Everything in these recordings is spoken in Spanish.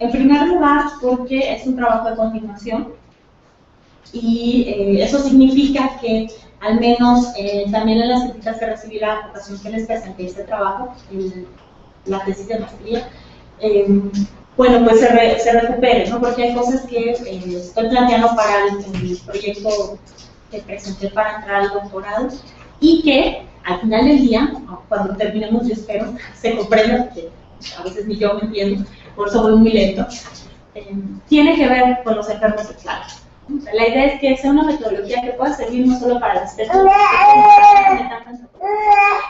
En primer lugar, porque es un trabajo de continuación y eso significa que al menos también en las críticas que recibí la ocasión que les presenté este trabajo, la tesis de maestría, bueno, pues se recupere, ¿no? Porque hay cosas que estoy planteando para el proyecto que presenté para entrar al doctorado y que al final del día, cuando terminemos, yo espero, se comprenda, que a veces ni yo me entiendo, por eso voy muy lento, tiene que ver con los enfermos sexuales. O sea, la idea es que sea una metodología que pueda servir no solo para las aspectos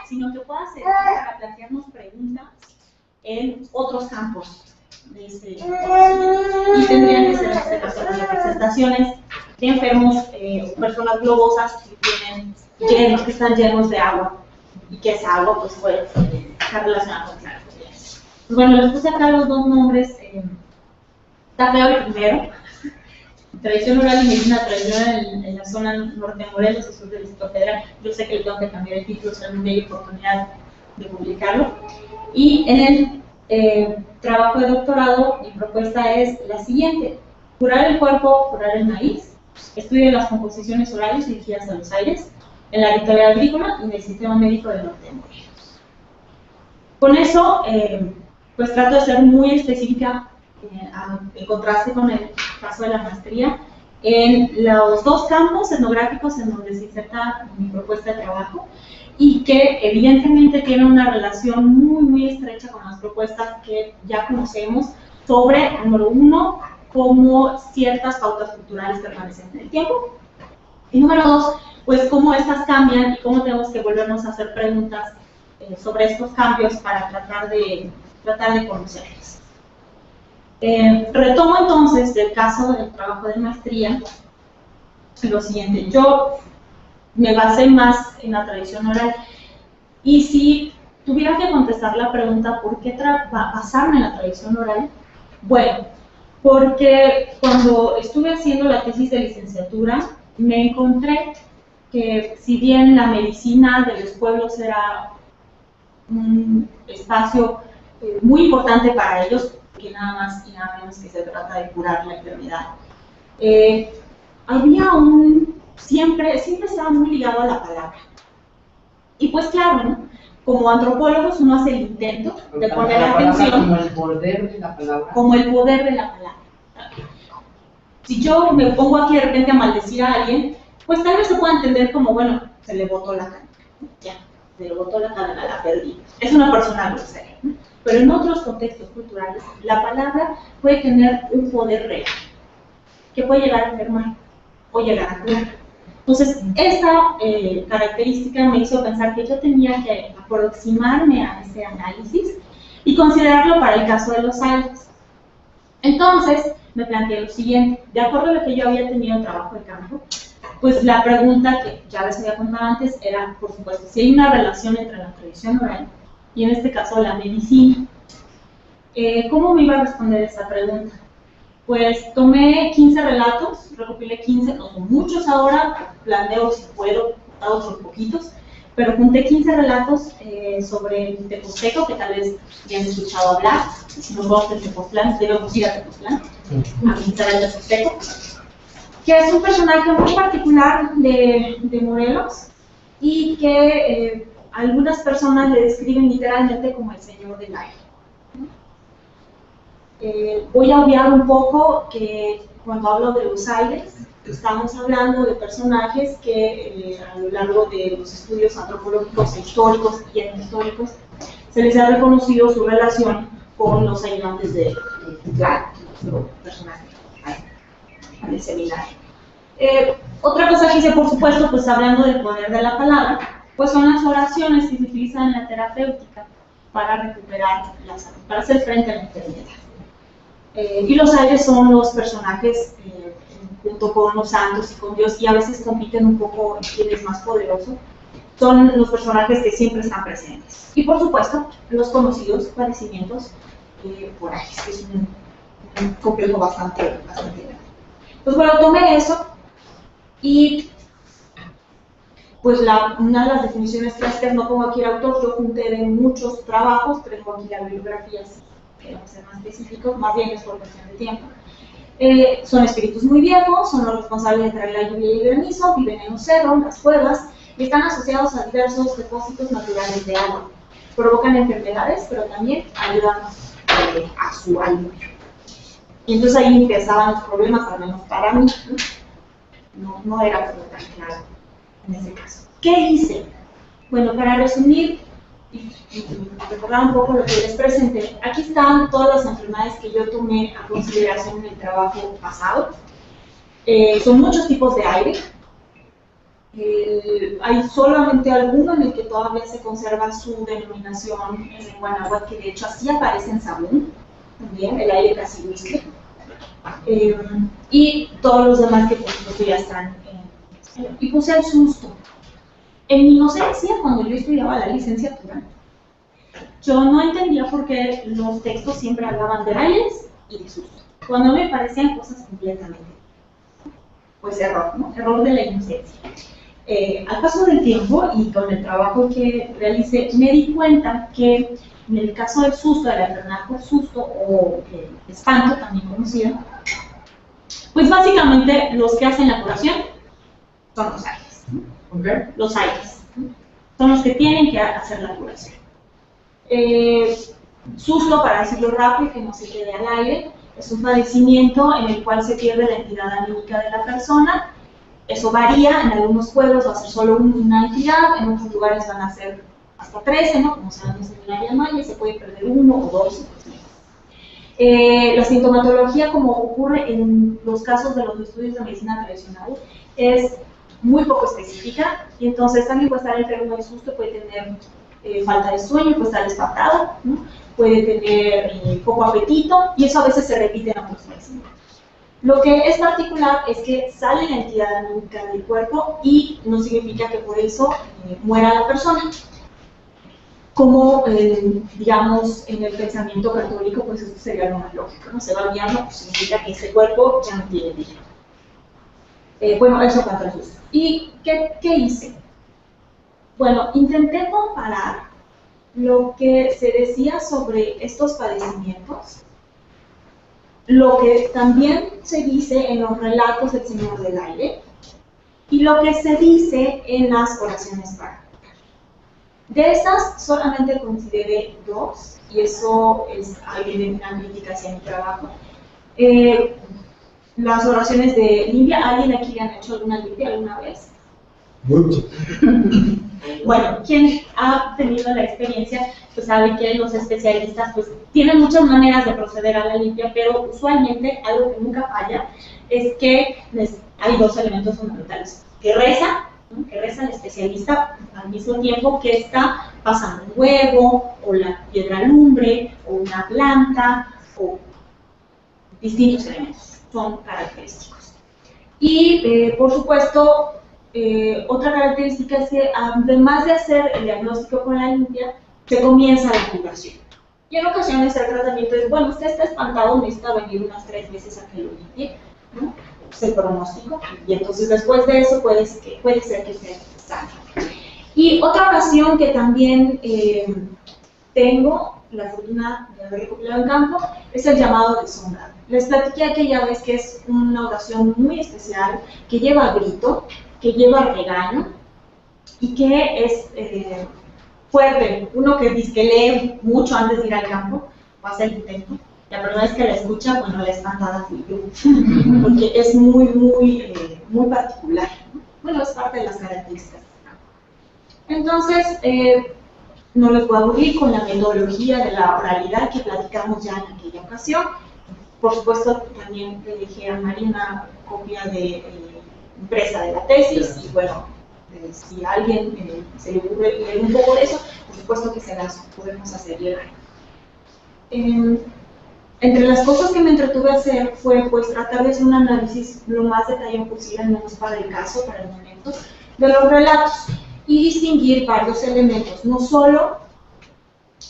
sino que pueda servir para plantearnos preguntas en otros campos de este y tendrían que ser en este caso las representaciones de enfermos o personas globosas que están llenos de agua y que esa agua pues puede estar relacionada con la pues bueno, les puse acá los dos nombres. Está feo el primero, tradición oral y medicina tradicional en la zona norte de Morelos y sur del Distrito Federal. Yo sé que le tengo que cambiar el título, si algún día hay oportunidad de publicarlo. Y en el trabajo de doctorado, mi propuesta es la siguiente: curar el cuerpo, curar el maíz, estudio de las composiciones orales dirigidas a los aires, en la victoria agrícola y en el sistema médico del norte de Morelos. Con eso, pues trato de ser muy específica, en contraste con el caso de la maestría, en los dos campos etnográficos en donde se inserta mi propuesta de trabajo y que evidentemente tiene una relación muy estrecha con las propuestas que ya conocemos sobre, número uno, cómo ciertas pautas culturales permanecen en el tiempo, y número dos, pues cómo estas cambian y cómo tenemos que volvernos a hacer preguntas sobre estos cambios para tratar de conocerlos. Retomo entonces del caso del trabajo de maestría lo siguiente: yo me basé más en la tradición oral y si tuviera que contestar la pregunta ¿por qué basarme en la tradición oral? Bueno, porque cuando estuve haciendo la tesis de licenciatura me encontré que si bien la medicina de los pueblos era un espacio muy importante para ellos, que nada más y nada menos que se trata de curar la enfermedad, había siempre estaba muy ligado a la palabra. Y pues claro, ¿no? Como antropólogos uno hace el intento de poner atención como el poder de la palabra. Como el poder de la palabra. Si yo me pongo aquí de repente a maldecir a alguien, pues tal vez se pueda entender como, bueno, se le botó la cadena, ya, se le botó la cadena, la perdí. Es una persona grosera, ¿no? Pero en otros contextos culturales, la palabra puede tener un poder real, que puede llegar a enfermar o llegar a curar. Entonces, esta característica me hizo pensar que yo tenía que aproximarme a ese análisis y considerarlo para el caso de los aires. Entonces, me planteé lo siguiente: de acuerdo a lo que yo había tenido en trabajo de campo, pues la pregunta que ya les había contado antes era, por supuesto, si hay una relación entre la tradición oral y en este caso la medicina. ¿Cómo me iba a responder esa pregunta? Pues tomé 15 relatos, recopilé 15, no son muchos ahora, planeo si puedo, contados son poquitos, pero junté 15 relatos sobre el Teposteco, que tal vez ya han escuchado hablar. Si no conocen el Tepoztlán, debemos ir a Tepoztlán, a visitar el Teposteco, que es un personaje muy particular de Morelos y que algunas personas le describen literalmente como el señor del aire. Voy a obviar un poco que cuando hablo de los aires, estamos hablando de personajes que a lo largo de los estudios antropológicos, históricos y etnohistóricos se les ha reconocido su relación con los ayudantes de Tlán, nuestro personaje del seminario. Otra cosa que hice, por supuesto, pues hablando del poder de la palabra, pues son las oraciones que se utilizan en la terapéutica para recuperar la salud, para hacer frente a la enfermedad. Y los aires son los personajes, junto con los santos y con Dios, y a veces compiten un poco en quién es más poderoso, son los personajes que siempre están presentes. Y por supuesto, los conocidos padecimientos por aires, que es un complejo bastante grande. Pues bueno, tomé eso y pues una de las definiciones clásicas, no pongo aquí el autor, yo junté de muchos trabajos, tengo aquí la bibliografía queremos ser más específicos, más bien es por cuestión de tiempo. Son espíritus muy viejos, son los responsables de traer la lluvia y el granizo, viven en los cerros, las cuevas, y están asociados a diversos depósitos naturales de agua. Provocan enfermedades, pero también ayudan a su alivio. Y entonces ahí empezaban los problemas, al menos para mí. No era todo tan claro en ese caso. ¿Qué hice? Bueno, para resumir y recordar un poco lo que les presenté, aquí están todas las enfermedades que yo tomé a consideración en el trabajo pasado. Son muchos tipos de aire. Hay solamente alguno en el que todavía se conserva su denominación en lengua náhuatl, que de hecho así aparece en Sabún, también, el aire cacihuiscle. Y todos los demás que por supuesto ya están en español. Y puse el susto. En mi inocencia, cuando yo estudiaba la licenciatura, yo no entendía por qué los textos siempre hablaban de aires y de susto, cuando me parecían cosas completamente, pues error, ¿no? Error de la inocencia. Al paso del tiempo y con el trabajo que realicé, me di cuenta que en el caso del susto, de la enfermedad por susto o espanto, también conocido, pues básicamente los que hacen la curación son los aires. Okay. Los aires, ¿no? Son los que tienen que hacer la curación. Susto, para decirlo rápido, que no se quede al aire, es un padecimiento en el cual se pierde la entidad anímica de la persona. Eso varía, en algunos pueblos va a ser solo una entidad, en otros lugares van a ser hasta 13, ¿no? Como sabemos en el área maya, se puede perder uno o dos. La sintomatología, como ocurre en los casos de los estudios de medicina tradicional, es muy poco específica, y entonces alguien puede estar enfermo de susto, puede tener falta de sueño, puede estar espantado, ¿no? Puede tener poco apetito, y eso a veces se repite en otros padecimientos. Lo que es particular es que sale la entidad anímica del cuerpo y no significa que por eso muera la persona. Como, digamos, en el pensamiento católico, pues eso sería lo más lógico, ¿no? Se va al diablo, pues significa que ese cuerpo ya no tiene vida. Bueno, eso cuanto al susto. ¿Y qué hice? Bueno, intenté comparar lo que se decía sobre estos padecimientos, lo que también se dice en los relatos del Señor del Aire y lo que se dice en las oraciones para curar. De esas solamente consideré dos, y eso es una crítica hacia mi trabajo. Las oraciones de limpia, ¿alguien aquí le han hecho alguna limpia alguna vez? Mucho. Bueno, quien ha tenido la experiencia, pues sabe que los especialistas pues tienen muchas maneras de proceder a la limpia, pero usualmente algo que nunca falla es que hay dos elementos fundamentales. Que reza, ¿no? Que reza el especialista al mismo tiempo que está pasando un huevo, o la piedra lumbre, o una planta, o distintos elementos, son característicos. Y por supuesto, otra característica es que además de hacer el diagnóstico con la limpia, se comienza la curación. Y en ocasiones el tratamiento es, bueno, usted está espantado, necesita venir unas 3 veces a que lo limpie, ¿no? Es el pronóstico, y entonces después de eso puede ser que usted sane. Y otra oración que también tengo la fortuna de haber recopilado en campo es el llamado de sombra. Les platiqué aquella vez que es una oración muy especial, que lleva grito, que lleva regaño y que es fuerte. Uno que dice que lee mucho antes de ir al campo, va a hacer el intento. La verdad es que la escucha, bueno, la espantada fui yo, porque es muy particular, ¿no? Bueno, es parte de las características. Entonces, no les voy a aburrir con la metodología de la oralidad que platicamos ya en aquella ocasión. Por supuesto, también le dije a María una copia de impresa de la tesis, y bueno, si a alguien se le ocurre leer un poco de eso, por supuesto que se las podemos hacer llegar. Entre las cosas que me entretuve a hacer fue pues tratar de hacer un análisis lo más detallado posible, al menos para el caso, para el momento, de los relatos y distinguir varios elementos, no solo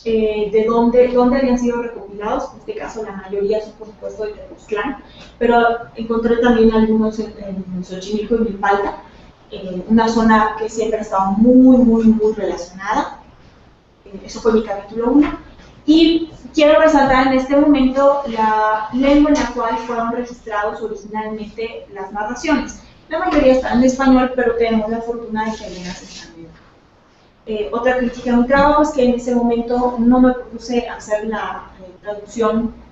de dónde habían sido recopilados, en este caso la mayoría son por supuesto de Tepoztlán, pero encontré también algunos en Xochimilco y Milpalta, una zona que siempre ha estado muy relacionada. Eso fue mi capítulo 1. Y quiero resaltar en este momento la lengua en la cual fueron registrados originalmente las narraciones. La mayoría están en español, pero tenemos la fortuna de que algunas están en otra crítica de un trabajo es que en ese momento no me propuse hacer la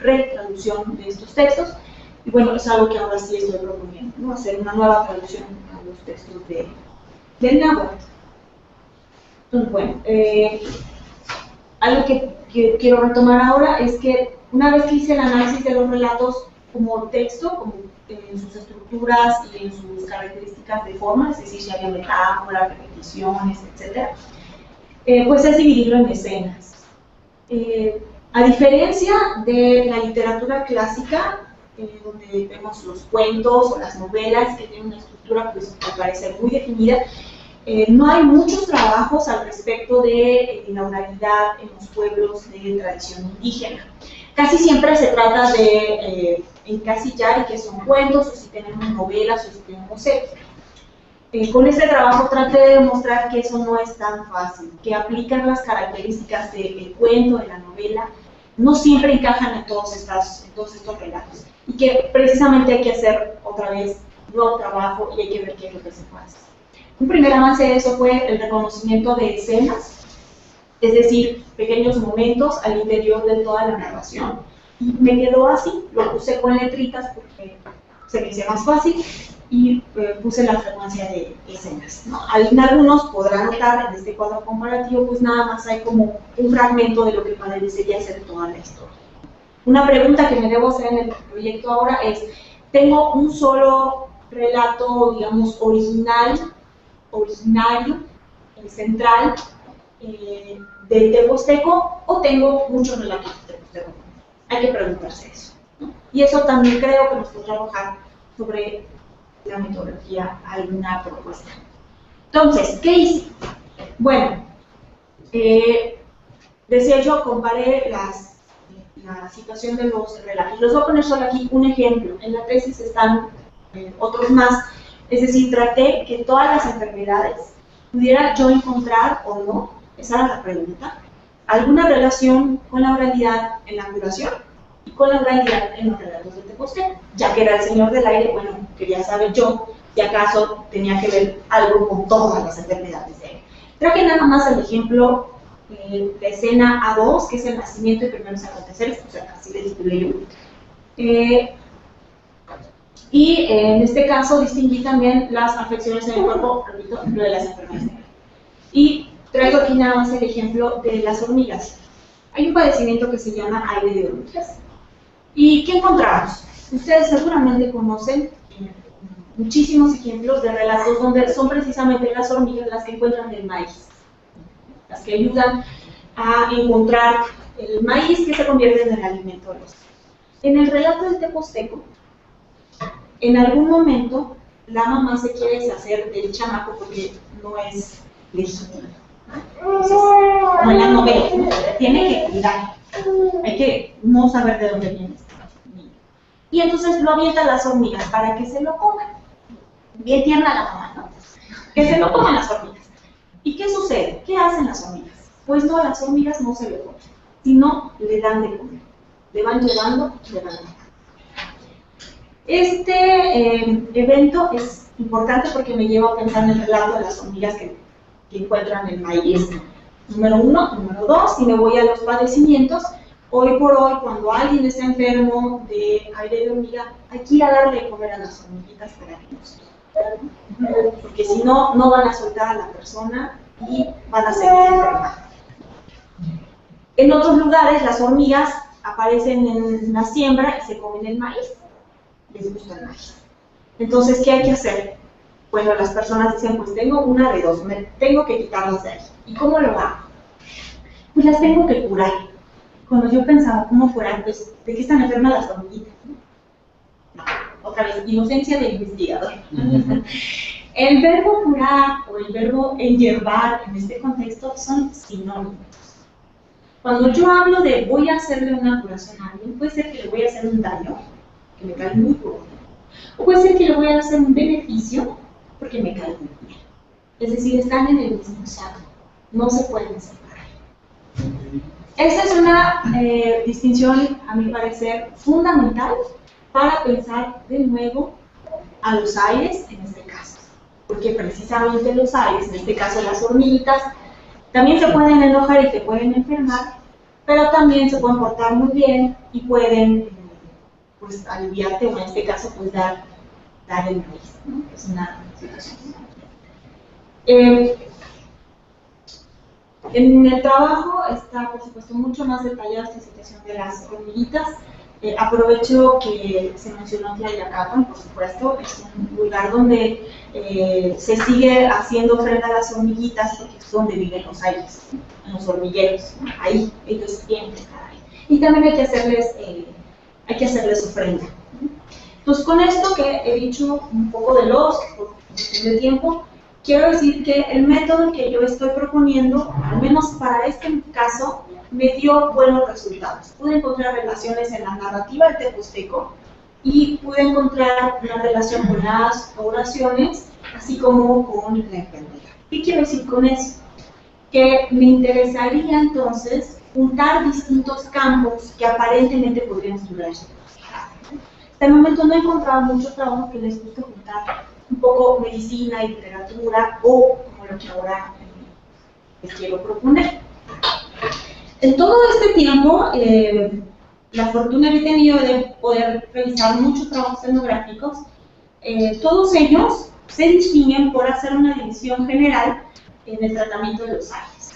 retraducción de estos textos, y bueno, es algo que ahora sí estoy proponiendo, ¿no? Hacer una nueva traducción a los textos del náhuatl. Entonces, bueno, algo que quiero retomar ahora es que una vez que hice el análisis de los relatos como texto, como en sus estructuras y en sus características de forma, es decir, si había metáforas, repeticiones, etc., pues es dividirlo en escenas. A diferencia de la literatura clásica, donde vemos los cuentos o las novelas que tienen una estructura, pues, al parecer muy definida, no hay muchos trabajos al respecto de la oralidad en los pueblos de tradición indígena. Casi siempre se trata de encasillar y que son cuentos, o si tenemos novelas, o si tenemos hechos. Con este trabajo traté de demostrar que eso no es tan fácil, que aplicar las características del cuento, de la novela, no siempre encajan en todos estos relatos, y que precisamente hay que hacer otra vez nuevo trabajo y hay que ver qué es lo que se puede hacer. Un primer avance de eso fue el reconocimiento de escenas, es decir, pequeños momentos al interior de toda la narración. Y me quedó así, lo puse con letritas porque se me hizo más fácil, y puse la frecuencia de escenas, ¿no? En algunos podrán notar en este cuadro comparativo, pues nada más hay como un fragmento de lo que parecería ser toda la historia. Una pregunta que me debo hacer en el proyecto ahora es, ¿tengo un solo relato, digamos, originario, central, del teposteco, o tengo muchos relatos del teposteco? Hay que preguntarse eso, ¿no? Y eso también creo que nos podrá arrojar sobre la metodología alguna propuesta. Entonces, ¿qué hice? Bueno, decía yo, comparé la situación de los relatos. Les voy a poner solo aquí un ejemplo. En la tesis están otros más. Es decir, traté que todas las enfermedades pudiera yo encontrar o no, esa era la pregunta, alguna relación con la oralidad en la curación y con la oralidad en los relatos del teposteco. Ya que era el señor del aire, bueno, quería saber yo si acaso tenía que ver algo con todas las enfermedades de él. Traje nada más el ejemplo, la escena A2, que es el nacimiento y primeros aconteceres, o sea, así le titulé yo. Y en este caso distinguí también las afecciones en el cuerpo, repito, lo de las enfermedades. Y traigo aquí nada más el ejemplo de las hormigas. Hay un padecimiento que se llama aire de hormigas. ¿Y qué encontramos? Ustedes seguramente conocen muchísimos ejemplos de relatos donde son precisamente las hormigas las que encuentran el maíz, las que ayudan a encontrar el maíz que se convierte en el alimento de los. En el relato del teposteco, en algún momento la mamá se quiere deshacer del chamaco porque no es legítimo. Entonces, como en la novela, ¿no? Tiene que cuidar, hay que no saber de dónde viene este niño. Y entonces lo avienta a las hormigas para que se lo coman. Bien tierna la mamá, ¿no? Que se lo coman las hormigas. ¿Y qué sucede? ¿Qué hacen las hormigas? Pues no, las hormigas no se lo comen, sino le dan de comer. Le van llevando, le van dando. Este evento es importante porque me lleva a pensar en el relato de las hormigas que encuentran el maíz, número 1, número 2, y me voy a los padecimientos. Hoy por hoy, cuando alguien está enfermo de aire de hormiga, hay que ir a darle de comer a las hormiguitas para que no se porque si no, no van a soltar a la persona y van a seguir enfermando. En otros lugares, las hormigas aparecen en la siembra y se comen el maíz. Les gusta el maíz. Entonces, ¿qué hay que hacer? Bueno, las personas dicen, pues tengo una de dos, me tengo que quitarlas de ahí. ¿Y cómo lo hago? Pues las tengo que curar. Cuando yo pensaba, ¿cómo curar? Pues, ¿de qué están enfermas las hormiguitas? No, otra vez, inocencia del investigador. El verbo curar o el verbo enhiervar en este contexto son sinónimos. Cuando yo hablo de voy a hacerle una curación a alguien, puede ser que le voy a hacer un daño, que me cae muy duro, o puede ser que le voy a hacer un beneficio, porque me cae muy bien. Es decir, están en el mismo saco, no se pueden separar. Esa es una distinción, a mi parecer, fundamental para pensar de nuevo a los aires en este caso. Porque precisamente los aires, en este caso las hormiguitas, también se pueden enojar y te pueden enfermar, pero también se pueden portar muy bien y pueden pues, aliviarte, o en este caso, pues dar el maíz, ¿no? Es una situación. En el trabajo está, por supuesto, mucho más detallada esta situación de las hormiguitas. Aprovecho que se mencionó Tlayacapan, por supuesto, es un lugar donde se sigue haciendo ofrenda a las hormiguitas, porque es donde viven los aires, en los hormigueros, ¿no? Ahí ellos tienen que estar ahí. Y también hay que hacerles ofrenda. Entonces, con esto que he dicho un poco de por cuestión de tiempo, quiero decir que el método que yo estoy proponiendo, al menos para este caso, me dio buenos resultados. Pude encontrar relaciones en la narrativa del teposteco y pude encontrar una relación con las oraciones, así como con la enfermedad. ¿Qué quiero decir con eso? Que me interesaría entonces juntar distintos campos que aparentemente podrían estudiarse. Hasta el momento no he encontrado mucho trabajo que les guste juntar un poco medicina y literatura, o como lo que ahora les quiero proponer. En todo este tiempo, la fortuna que he tenido de poder realizar muchos trabajos etnográficos, todos ellos se distinguen por hacer una división general en el tratamiento de los aires.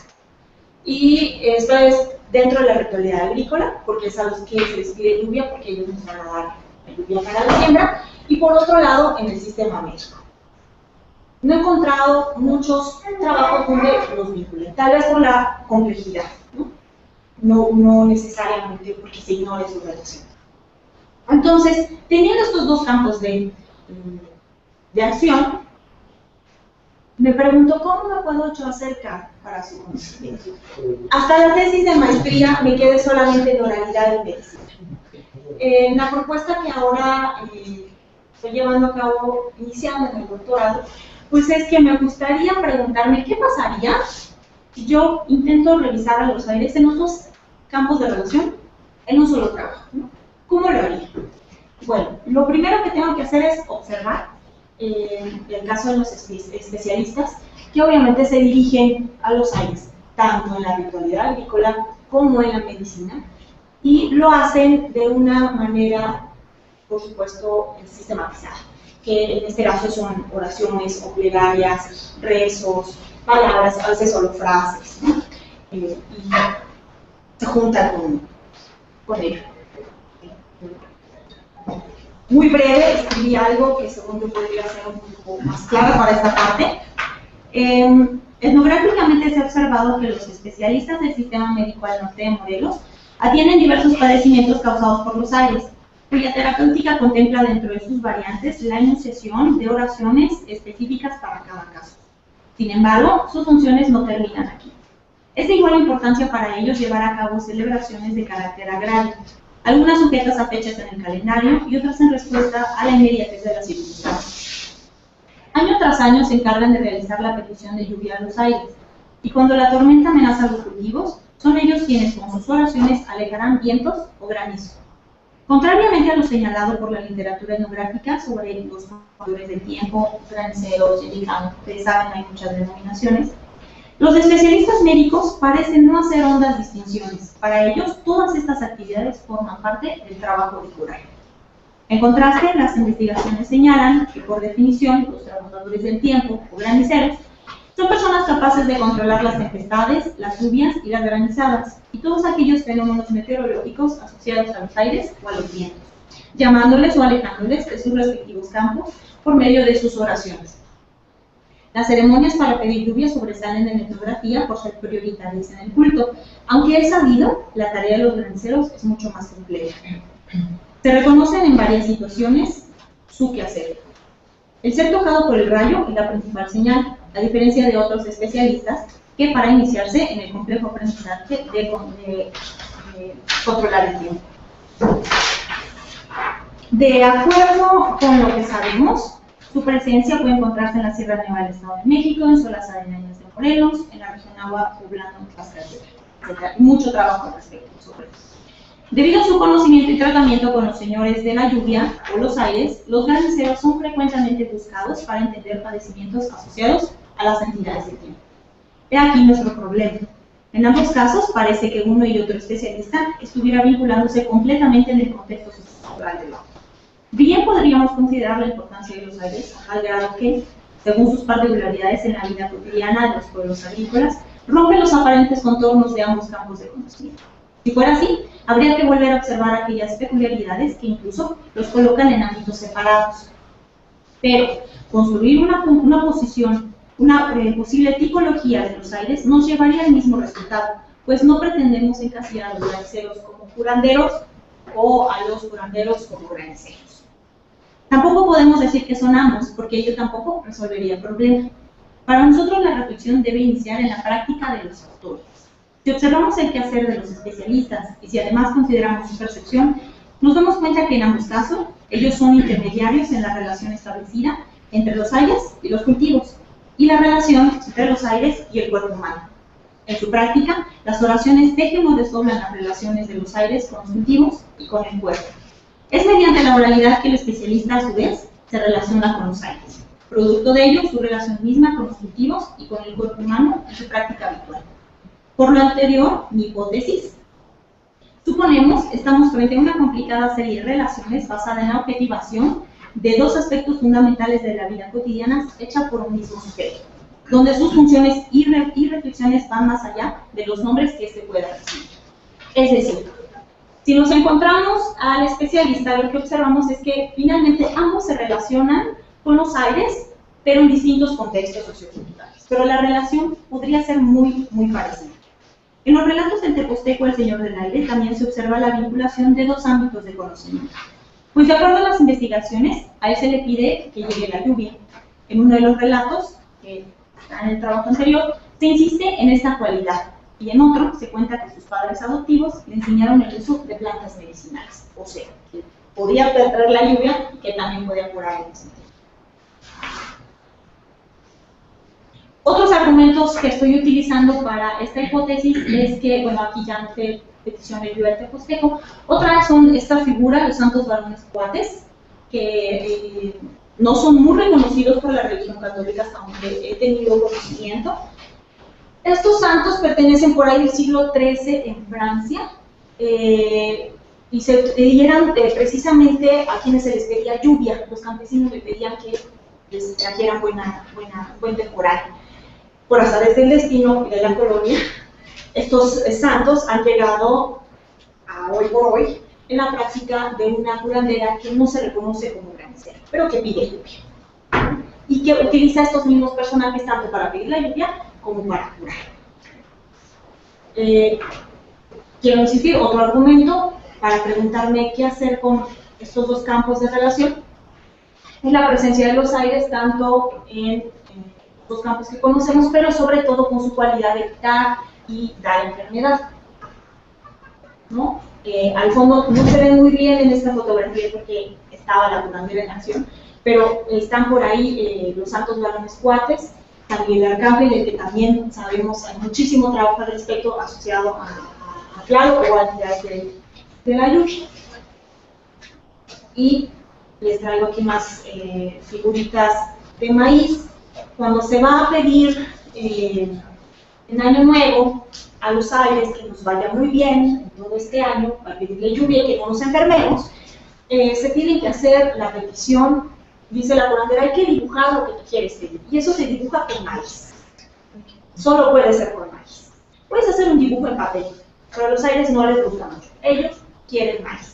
Y esto es dentro de la ritualidad agrícola, porque es a los que se les pide lluvia, porque ellos nos van a dar lluvia para la siembra, y por otro lado, en el sistema médico. No he encontrado muchos trabajos donde los vinculen, tal vez por la complejidad, no necesariamente porque se ignore su relación. Entonces, teniendo estos dos campos de acción, me pregunto cómo me puedo yo acercar para su conocimiento. Hasta la tesis de maestría me quedé solamente en oralidad y medicina. En la propuesta que ahora estoy llevando a cabo, iniciando en el doctorado, pues es que me gustaría preguntarme qué pasaría si yo intento revisar a los aires en los dos campos de relación en un solo trabajo, ¿no? ¿Cómo lo haría? Bueno, lo primero que tengo que hacer es observar, en el caso de los especialistas, que obviamente se dirigen a los aires, tanto en la ritualidad agrícola como en la medicina, y lo hacen de una manera, por supuesto, sistematizada, que en este caso son oraciones o plegarias, rezos, palabras, a veces solo frases, ¿no? Y se juntan con ello. Muy breve, escribí algo que según yo podría ser un poco más claro para esta parte. Etnográficamente se ha observado que los especialistas del sistema médico al norte de Morelos atienden diversos padecimientos causados por los aires, cuya terapéutica contempla dentro de sus variantes la enunciación de oraciones específicas para cada caso. Sin embargo, sus funciones no terminan aquí. Es de igual importancia para ellos llevar a cabo celebraciones de carácter agrario, algunas sujetas a fechas en el calendario y otras en respuesta a la inmediatez de las circunstancias. Año tras año se encargan de realizar la petición de lluvia a los aires, y cuando la tormenta amenaza los cultivos, son ellos quienes con sus oraciones alejarán vientos o granizo. Contrariamente a lo señalado por la literatura etnográfica sobre los factores del tiempo, graniceros, yelicán, ustedes saben, hay muchas denominaciones, los especialistas médicos parecen no hacer hondas distinciones. Para ellos, todas estas actividades forman parte del trabajo de curar. En contraste, las investigaciones señalan que, por definición, los trabajadores del tiempo o graniceros son personas capaces de controlar las tempestades, las lluvias y las granizadas, y todos aquellos fenómenos meteorológicos asociados a los aires o a los vientos, llamándoles o alejándoles de sus respectivos campos por medio de sus oraciones. Las ceremonias para pedir lluvia sobresalen en etnografía por ser prioritarias en el culto, aunque es sabido, la tarea de los graniceros es mucho más compleja. Se reconocen en varias situaciones su quehacer. El ser tocado por el rayo es la principal señal, a diferencia de otros especialistas que para iniciarse en el complejo aprendizaje de controlar el tiempo. De acuerdo con lo que sabemos, su presencia puede encontrarse en la Sierra Nevada del Estado de México, en zonas aledañas de Morelos, en la región Agua Poblano Pascagoula. etc. Mucho trabajo al respecto sobre eso. Debido a su conocimiento y tratamiento con los señores de la lluvia o los aires, los granceros son frecuentemente buscados para entender padecimientos asociados a las entidades del tiempo. He aquí nuestro problema. En ambos casos, parece que uno y otro especialista estuviera vinculándose completamente en el contexto sociocultural del otro. Bien podríamos considerar la importancia de los aires al grado que, según sus particularidades en la vida cotidiana de los pueblos agrícolas, rompe los aparentes contornos de ambos campos de conocimiento. Si fuera así, habría que volver a observar aquellas peculiaridades que incluso los colocan en ámbitos separados. Pero construir una posible tipología de los aires nos llevaría al mismo resultado, pues no pretendemos encasillar a los granceros como curanderos o a los curanderos como granceros. Tampoco podemos decir que son ambos, porque ello tampoco resolvería el problema. Para nosotros la reflexión debe iniciar en la práctica de los autores. Si observamos el quehacer de los especialistas y si además consideramos su percepción, nos damos cuenta que en ambos casos ellos son intermediarios en la relación establecida entre los aires y los cultivos, y la relación entre los aires y el cuerpo humano. En su práctica, las oraciones tejen o desdoblan las relaciones de los aires con los cultivos y con el cuerpo. Es mediante la oralidad que el especialista, a su vez, se relaciona con los aires. Producto de ello, su relación misma con los cultivos y con el cuerpo humano en su práctica habitual. Por lo anterior, mi hipótesis, suponemos, estamos frente a una complicada serie de relaciones basada en la objetivación de dos aspectos fundamentales de la vida cotidiana hecha por un mismo sujeto, donde sus funciones y reflexiones van más allá de los nombres que éste pueda recibir. Es decir, si nos encontramos al especialista, lo que observamos es que finalmente ambos se relacionan con los aires, pero en distintos contextos socioculturales. Pero la relación podría ser muy parecida. En los relatos del Teposteco, el Señor del Aire, también se observa la vinculación de dos ámbitos de conocimiento. Pues de acuerdo a las investigaciones, a él se le pide que llegue la lluvia. En uno de los relatos, que está en el trabajo anterior, se insiste en esta cualidad, y en otro se cuenta que sus padres adoptivos le enseñaron el uso de plantas medicinales, o sea, que podía traer la lluvia y que también podía curar el sentido. Otros argumentos que estoy utilizando para esta hipótesis es que, bueno, aquí ya no te petición de lluvia del Teposteco. Otra son esta figura, los santos varones cuates, que no son muy reconocidos por la religión católica hasta donde he tenido conocimiento. Estos santos pertenecen por ahí del siglo XIII en Francia y eran precisamente a quienes se les pedía lluvia. Los campesinos le pedían que les trajeran buen temporal. Por azares del destino y de la colonia, estos santos han llegado a hoy por hoy en la práctica de una curandera que no se reconoce como granicera, pero que pide lluvia. Y que utiliza a estos mismos personajes tanto para pedir la lluvia como para curar. Quiero insistir, otro argumento para preguntarme qué hacer con estos dos campos de relación es la presencia de los aires tanto en los campos que conocemos, pero sobre todo con su cualidad de quitar y dar enfermedad, ¿no? Al fondo no se ve muy bien en esta fotografía porque estaba la curandera en acción, pero están por ahí los santos varones cuates, también el arcángel, del que también sabemos hay muchísimo trabajo al respecto asociado a Claro o a entidades de la lluvia. Y les traigo aquí más figuritas de maíz. Cuando se va a pedir en Año Nuevo a los aires que nos vaya muy bien en todo este año, para pedirle lluvia y que no nos enfermemos, se tiene que hacer la petición, dice la curandera, hay que dibujar lo que tú quieres pedir, y eso se dibuja con maíz. Solo puede ser con maíz. Puedes hacer un dibujo en papel, pero a los aires no les gusta mucho, ellos quieren maíz.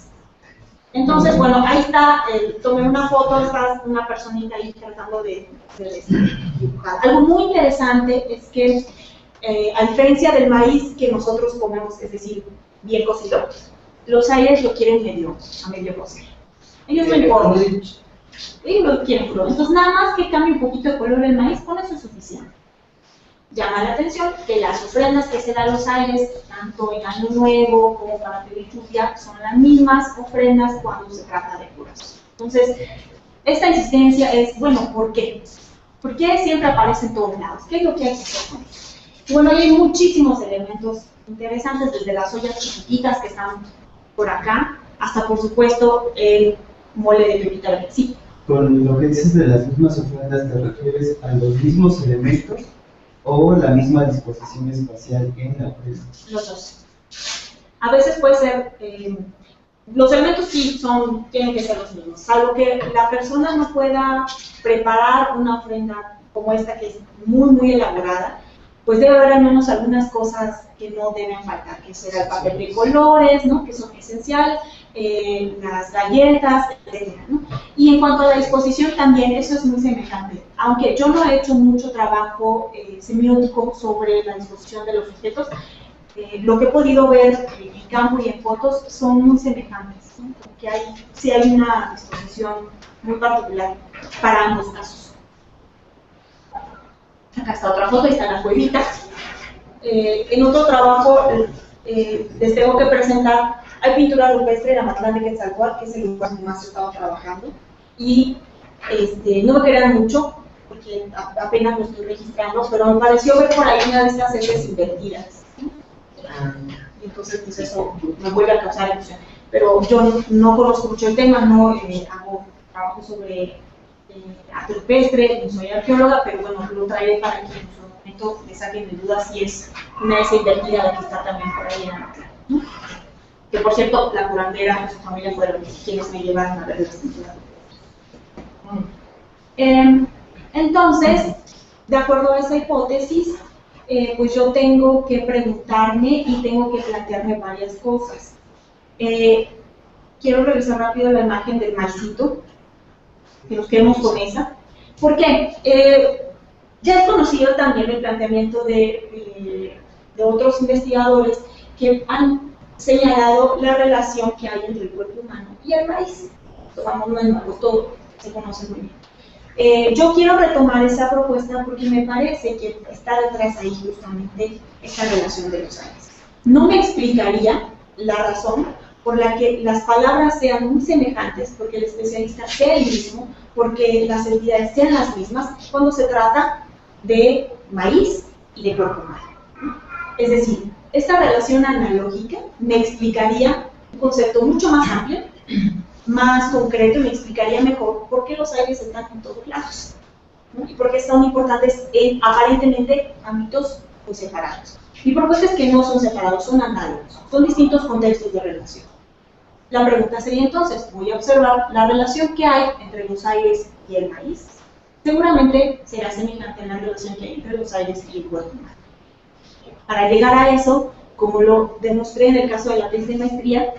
Entonces, bueno, ahí está, tomé una foto, está una personita ahí tratando de dibujar. Algo muy interesante es que, a diferencia del maíz que nosotros comemos, es decir, bien cocido, los aires lo quieren a medio cocer. Ellos no importan, ellos lo quieren crudo. Entonces, nada más que cambie un poquito de color el maíz, con eso es suficiente. Llama la atención que las ofrendas que se dan a los aires, tanto en Año Nuevo como para pedir lluvia, son las mismas ofrendas cuando se trata de curas. Entonces, esta insistencia es, bueno, ¿por qué? ¿Por qué siempre aparece en todos lados? ¿Qué es lo que hay que hacer con eso? Bueno, hay muchísimos elementos interesantes, desde las ollas chiquititas que están por acá, hasta por supuesto el mole de pepita verde. Sí. Con lo que dices de las mismas ofrendas, ¿te refieres a los mismos elementos o la misma disposición espacial en la ofrenda? Los dos. A veces puede ser, los elementos sí tienen que ser los mismos, salvo que la persona no pueda preparar una ofrenda como esta que es muy, muy elaborada, pues debe haber al menos algunas cosas que no deben faltar, que será el papel de colores, ¿no? Que son esenciales, las galletas, etc., ¿no? Y en cuanto a la disposición también, eso es muy semejante. Aunque yo no he hecho mucho trabajo semiótico sobre la disposición de los objetos, lo que he podido ver en campo y en fotos son muy semejantes, ¿no? Porque sí hay una disposición muy particular para ambos casos. Acá está otra foto, ahí están las huevitas. En otro trabajo les tengo que presentar, hay pintura rupestre de Amatlán de Quetzalcóatl, que es el lugar donde más he estado trabajando, y no me crean mucho, porque apenas lo estoy registrando, pero me pareció ver por ahí una de estas series invertidas, ¿sí? Y entonces pues eso me vuelve a causar emoción. Pero yo no conozco mucho el tema, no hago trabajo sobre arte rupestre, no soy arqueóloga, pero bueno, lo traeré para que en su momento me saquen de dudas si es una de esas invertida la que está también por ahí en Amatlán, ¿no? Que por cierto, la curandera y su familia fueron quienes me llevaron a ver las pinturas. Entonces, de acuerdo a esa hipótesis, pues yo tengo que preguntarme y tengo que plantearme varias cosas. Quiero revisar rápido la imagen del maicito, que nos quedemos con esa. ¿Por qué? Ya es conocido también el planteamiento de otros investigadores que han señalado la relación que hay entre el cuerpo humano y el maíz. Tomamos de nuevo, todo se conoce muy bien. Yo quiero retomar esa propuesta porque me parece que está detrás ahí justamente esa relación de los aires. No me explicaría la razón por la que las palabras sean muy semejantes, porque el especialista sea el mismo, porque las entidades sean las mismas cuando se trata de maíz y de cuerpo humano. Es decir, esta relación analógica me explicaría un concepto mucho más amplio, más concreto, y me explicaría mejor por qué los aires están en todos lados, ¿no? Y por qué son importantes en aparentemente ámbitos pues, separados. Mi propuesta es que no son separados, son análogos, son distintos contextos de relación. La pregunta sería entonces, voy a observar la relación que hay entre los aires y el maíz. Seguramente será semejante a la relación que hay entre los aires y el cuerpo humano. Para llegar a eso, como lo demostré en el caso de la tesis de maestría,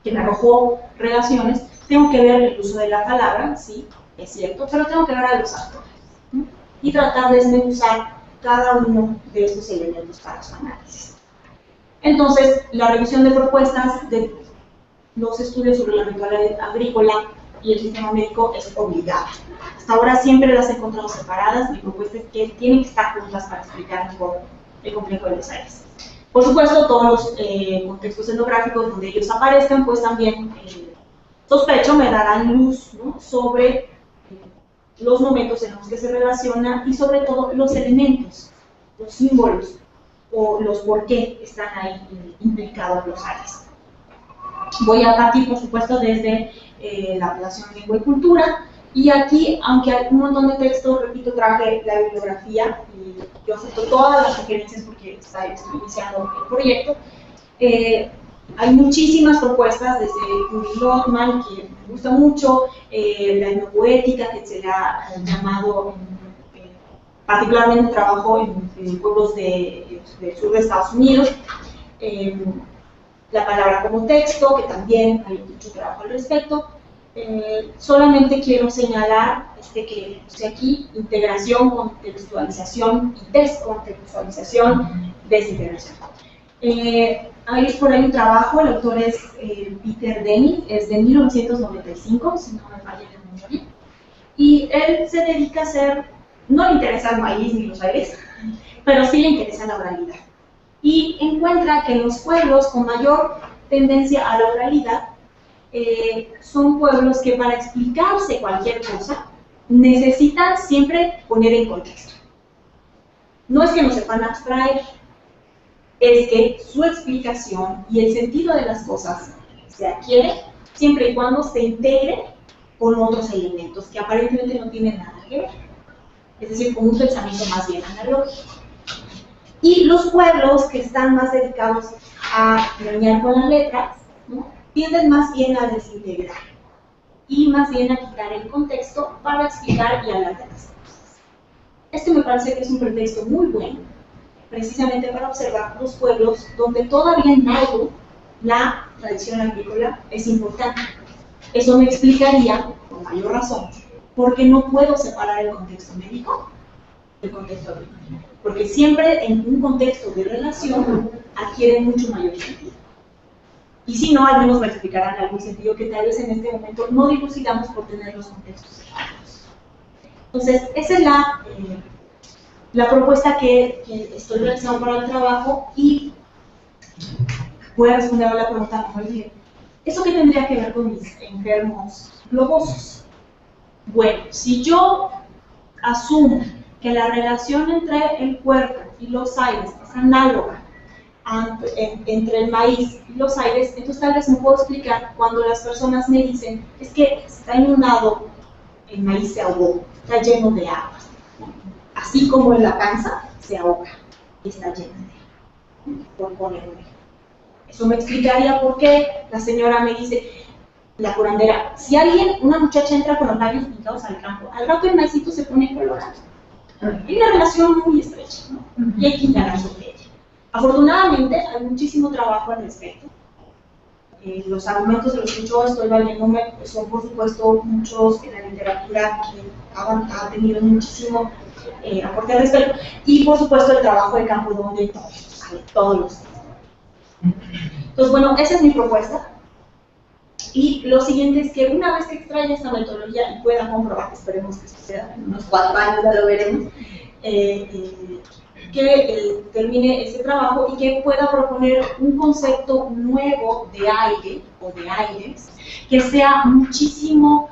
que me arrojó relaciones, tengo que ver el uso de la palabra, sí, es cierto, pero tengo que ver a los actores, ¿no? Y tratar de desmenuzar cada uno de estos elementos para su análisis. Entonces, la revisión de propuestas de los estudios sobre la ritual agrícola y el sistema médico es obligada. Hasta ahora siempre las he encontrado separadas. Mi propuesta es que tienen que estar juntas para explicar mejor el complejo de los aires. Por supuesto, todos los contextos etnográficos donde ellos aparezcan, pues también sospecho me darán luz, ¿no? Sobre los momentos en los que se relaciona y sobre todo los elementos, los símbolos o los por qué están ahí implicados los aires. Voy a partir, por supuesto, desde la relación lengua y cultura, y aquí, aunque hay un montón de textos, repito, traje la bibliografía y yo acepto todas las sugerencias porque estoy iniciando el proyecto. Hay muchísimas propuestas, desde Judith Lotman, que me gusta mucho, la etnopoética, que se le ha llamado, particularmente trabajo en pueblos del sur de Estados Unidos, la palabra como texto, que también hay mucho trabajo al respecto. Solamente quiero señalar que aquí integración, contextualización y descontextualización, desintegración. Hay por ahí un trabajo, el autor es Peter Denny, es de 1995, si no me falla la memoria, y él se dedica a hacer, no le interesa el maíz ni los aires, pero sí le interesa la oralidad. Y encuentra que los pueblos con mayor tendencia a la oralidad son pueblos que para explicarse cualquier cosa necesitan siempre poner en contexto. No es que no sepan abstraer, es que su explicación y el sentido de las cosas se adquiere siempre y cuando se integre con otros elementos que aparentemente no tienen nada que ver, es decir, con un pensamiento más bien analógico. Y los pueblos que están más dedicados a ñoñar con las letras, ¿no?, tienden más bien a desintegrar y más bien a quitar el contexto para explicar y hablar de las cosas. Esto me parece que es un pretexto muy bueno, precisamente para observar los pueblos donde todavía en algo la tradición agrícola es importante. Eso me explicaría, con mayor razón, por qué no puedo separar el contexto médico del contexto agrícola. Porque siempre en un contexto de relación adquiere mucho mayor sentido. Y si no, al menos me explicarán algún sentido que tal vez en este momento no dilucidamos por tener los contextos separados. Entonces, esa es la propuesta que estoy realizando para el trabajo, y voy a responder a la pregunta muy bien. ¿Eso qué tendría que ver con mis enfermos globosos? Bueno, si yo asumo que la relación entre el cuerpo y los aires es análoga entre el maíz y los aires, entonces tal vez me puedo explicar cuando las personas me dicen, es que está inundado, el maíz se ahogó, está lleno de agua. Así como en la panza se ahoga y está llena de agua, por poner un ejemplo. Eso me explicaría por qué la señora me dice, la curandera, si una muchacha entra con los labios pintados al campo, al rato el maicito se pone colorado. Hay una relación muy estrecha, ¿no? Y hay que indagar sobre ella. Afortunadamente, hay muchísimo trabajo al respecto. Los argumentos de los que yo estoy valiéndome son, por supuesto, muchos en la literatura que ha tenido muchísimo aporte al respecto, y, por supuesto, el trabajo de campo donde todo esto sale, todos los días. Entonces, bueno, esa es mi propuesta. Y lo siguiente es que una vez que extraiga esta metodología y pueda comprobar, esperemos que suceda, en unos 4 años ya lo veremos, que termine ese trabajo y que pueda proponer un concepto nuevo de aire o de aires que sea muchísimo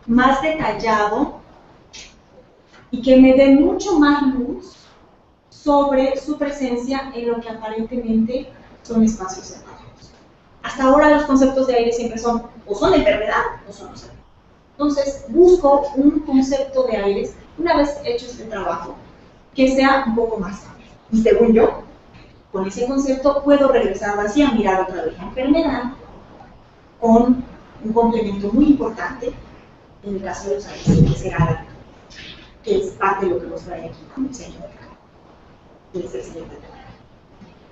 más detallado y que me dé mucho más luz sobre su presencia en lo que aparentemente son espacios cerrados. Hasta ahora los conceptos de aire siempre son o son enfermedad o son salud. Entonces busco un concepto de aires, una vez hecho este trabajo, que sea un poco más amplio. Y según yo, con ese concepto puedo regresar así a mirar otra vez la enfermedad con un complemento muy importante, en el caso de los aires, que será que es parte de lo que nos trae aquí como diseño de campo, que es el siguiente tema.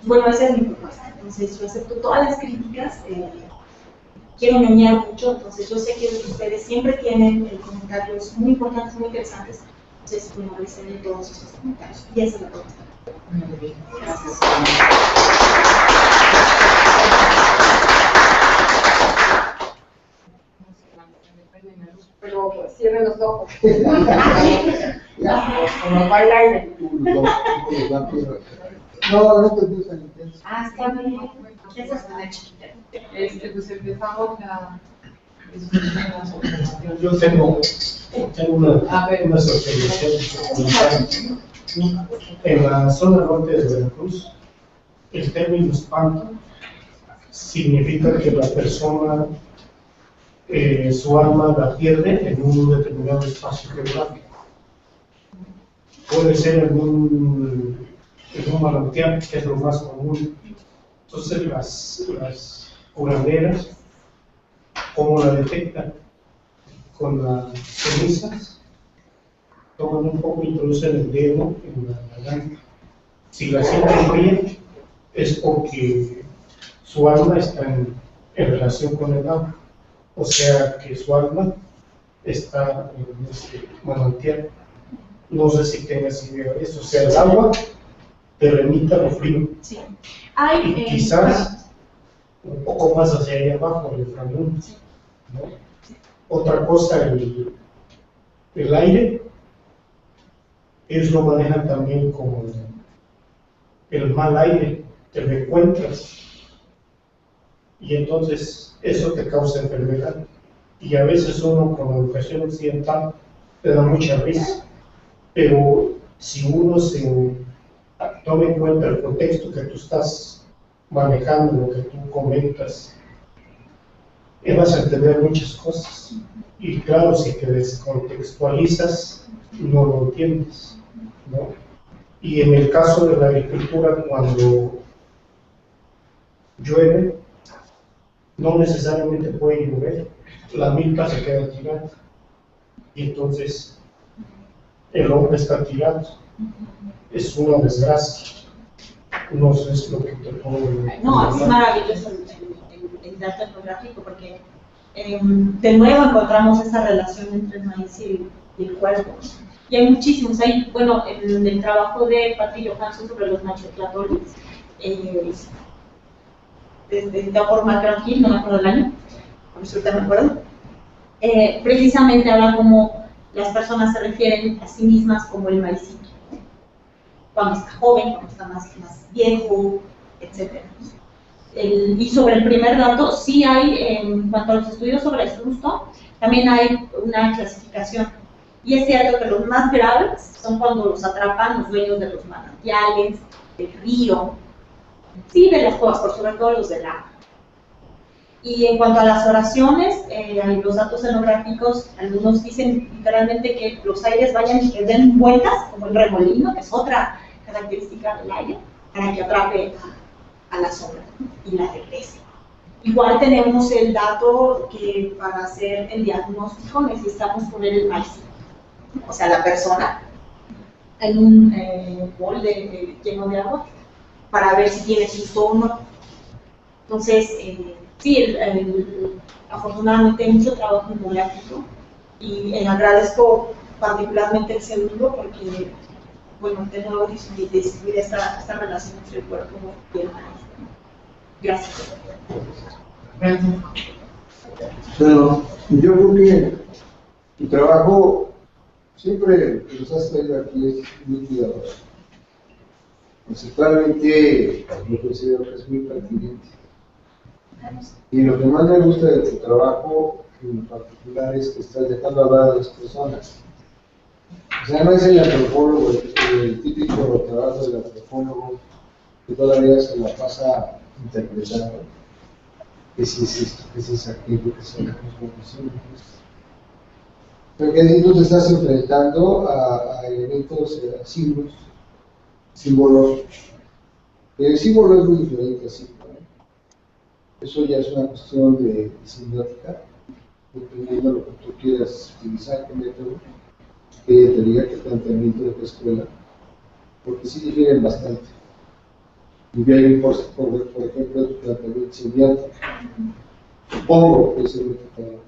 Bueno, esa es mi propuesta. Entonces, yo acepto todas las críticas. Quiero ñoñar mucho, entonces yo sé que ustedes siempre tienen comentarios muy importantes, muy interesantes. Entonces, bueno, recibir todos esos comentarios. Y esa es la propuesta. Muy bien, gracias. Pero pues, cierren los ojos. Como bailar. No te gustan intensos. Ah, está bien. Esa es una chiquita. Pues empezamos la discusión de las observaciones. Yo tengo unas observaciones. En la zona norte de Veracruz, el término espanto significa que la persona, su alma la pierde en un determinado espacio geográfico. Puede ser en un manantial, que es lo más común. Entonces las curanderas, ¿cómo la detectan? Con las cenizas, toman un poco, introducen el dedo en la garganta. Si la sienten bien, es porque su alma está en relación con el agua. O sea que su alma está en este manantial. No sé si tengas idea de eso. O sea, el agua te remita lo frío. Sí. Y quizás un poco más hacia allá abajo, el inframundo, ¿no? Otra cosa, el aire, ellos lo manejan también como el mal aire, te lo encuentras y entonces eso te causa enfermedad. Y a veces uno con la educación occidental te da mucha risa, pero si uno se tome en cuenta el contexto que tú estás manejando, lo que tú comentas, vas a entender muchas cosas. Y claro, si te descontextualizas, no lo entiendes, ¿no? Y en el caso de la agricultura, cuando llueve, no necesariamente puede llover, la milpa se queda tirada. Y entonces el hombre está tirado. Es una desgracia. No sé, es lo que te puedo decir. No, es maravilloso el dato etnográfico porque de nuevo encontramos esa relación entre el maíz y el cuerpo. Y hay muchísimos. Hay, bueno, en el trabajo de Patrick Johansson sobre los machotlatones, de por McGraw-Hill, no me acuerdo el año, por eso ahorita me acuerdo, precisamente habla como las personas se refieren a sí mismas como el maicito, ¿no? Cuando está joven, cuando está más viejo, etc. Y sobre el primer dato, sí hay, en cuanto a los estudios sobre el susto, también hay una clasificación. Y es cierto que los más graves son cuando los atrapan los dueños de los manantiales, del río, sí, de las cuevas, por sobre todo los del agua. Y en cuanto a las oraciones, los datos etnográficos, algunos dicen literalmente que los aires vayan y que den vueltas, como el remolino, que es otra característica del aire, para que atrape a la sombra, ¿no? Y la regrese. Igual tenemos el dato que para hacer el diagnóstico necesitamos poner el maíz, o sea, la persona, en un bol lleno de agua, para ver si tiene susto o no. Entonces, sí, afortunadamente hay mucho trabajo etnográfico y agradezco particularmente el segundo porque, bueno, de nuevo descubrir esta relación entre el cuerpo y el maíz. Gracias. Bueno, yo creo que tu trabajo siempre que nos has traído aquí es muy cuidadoso. Conceptualmente, yo considero que es muy pertinente. Y lo que más me gusta de tu trabajo en particular es que estás dejando hablar a las personas. O sea, no es el antropólogo, el típico trabajo del antropólogo que todavía se la pasa interpretando. Que si es esto, que si es aquello, que son las conclusiones. Porque ahí tú te estás enfrentando a elementos, a símbolos. El símbolo es muy diferente a símbolo. Eso ya es una cuestión de semiótica, dependiendo de lo que tú quieras utilizar, qué método, qué teoría, qué planteamiento de tu escuela, porque sí difieren bastante. Y bien, por ejemplo, tu planteamiento semiótico, supongo que es el método.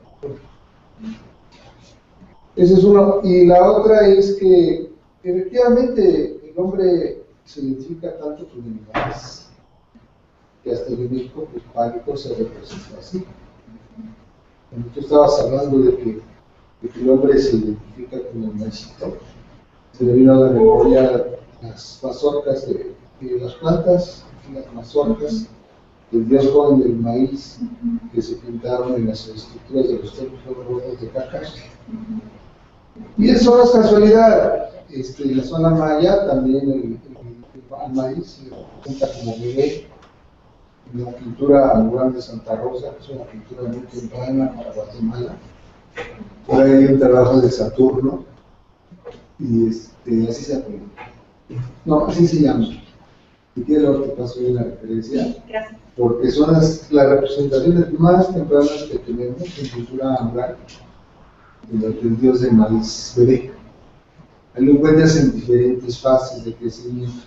Esa es una, y la otra es que efectivamente el hombre se identifica tanto con animales que hasta el enemigo pánico se representa así. Cuando tú estabas hablando de que el hombre se identifica con el maicito, se le vino a la memoria las mazorcas de las plantas, las mazorcas del dios joven del maíz que se pintaron en las estructuras de los templos de Cacas. Y eso no es casualidad. En la zona maya también el maíz se representa como bebé. En la pintura mural de Santa Rosa, que es una pintura muy temprana para Guatemala. Por ahí hay un trabajo de Saturno, y así se llama. No, así se llama. Si quieres, luego te paso bien la referencia, porque son las representaciones más tempranas que tenemos en pintura mural del dios del maíz bebé. Ahí lo encuentras en diferentes fases de crecimiento.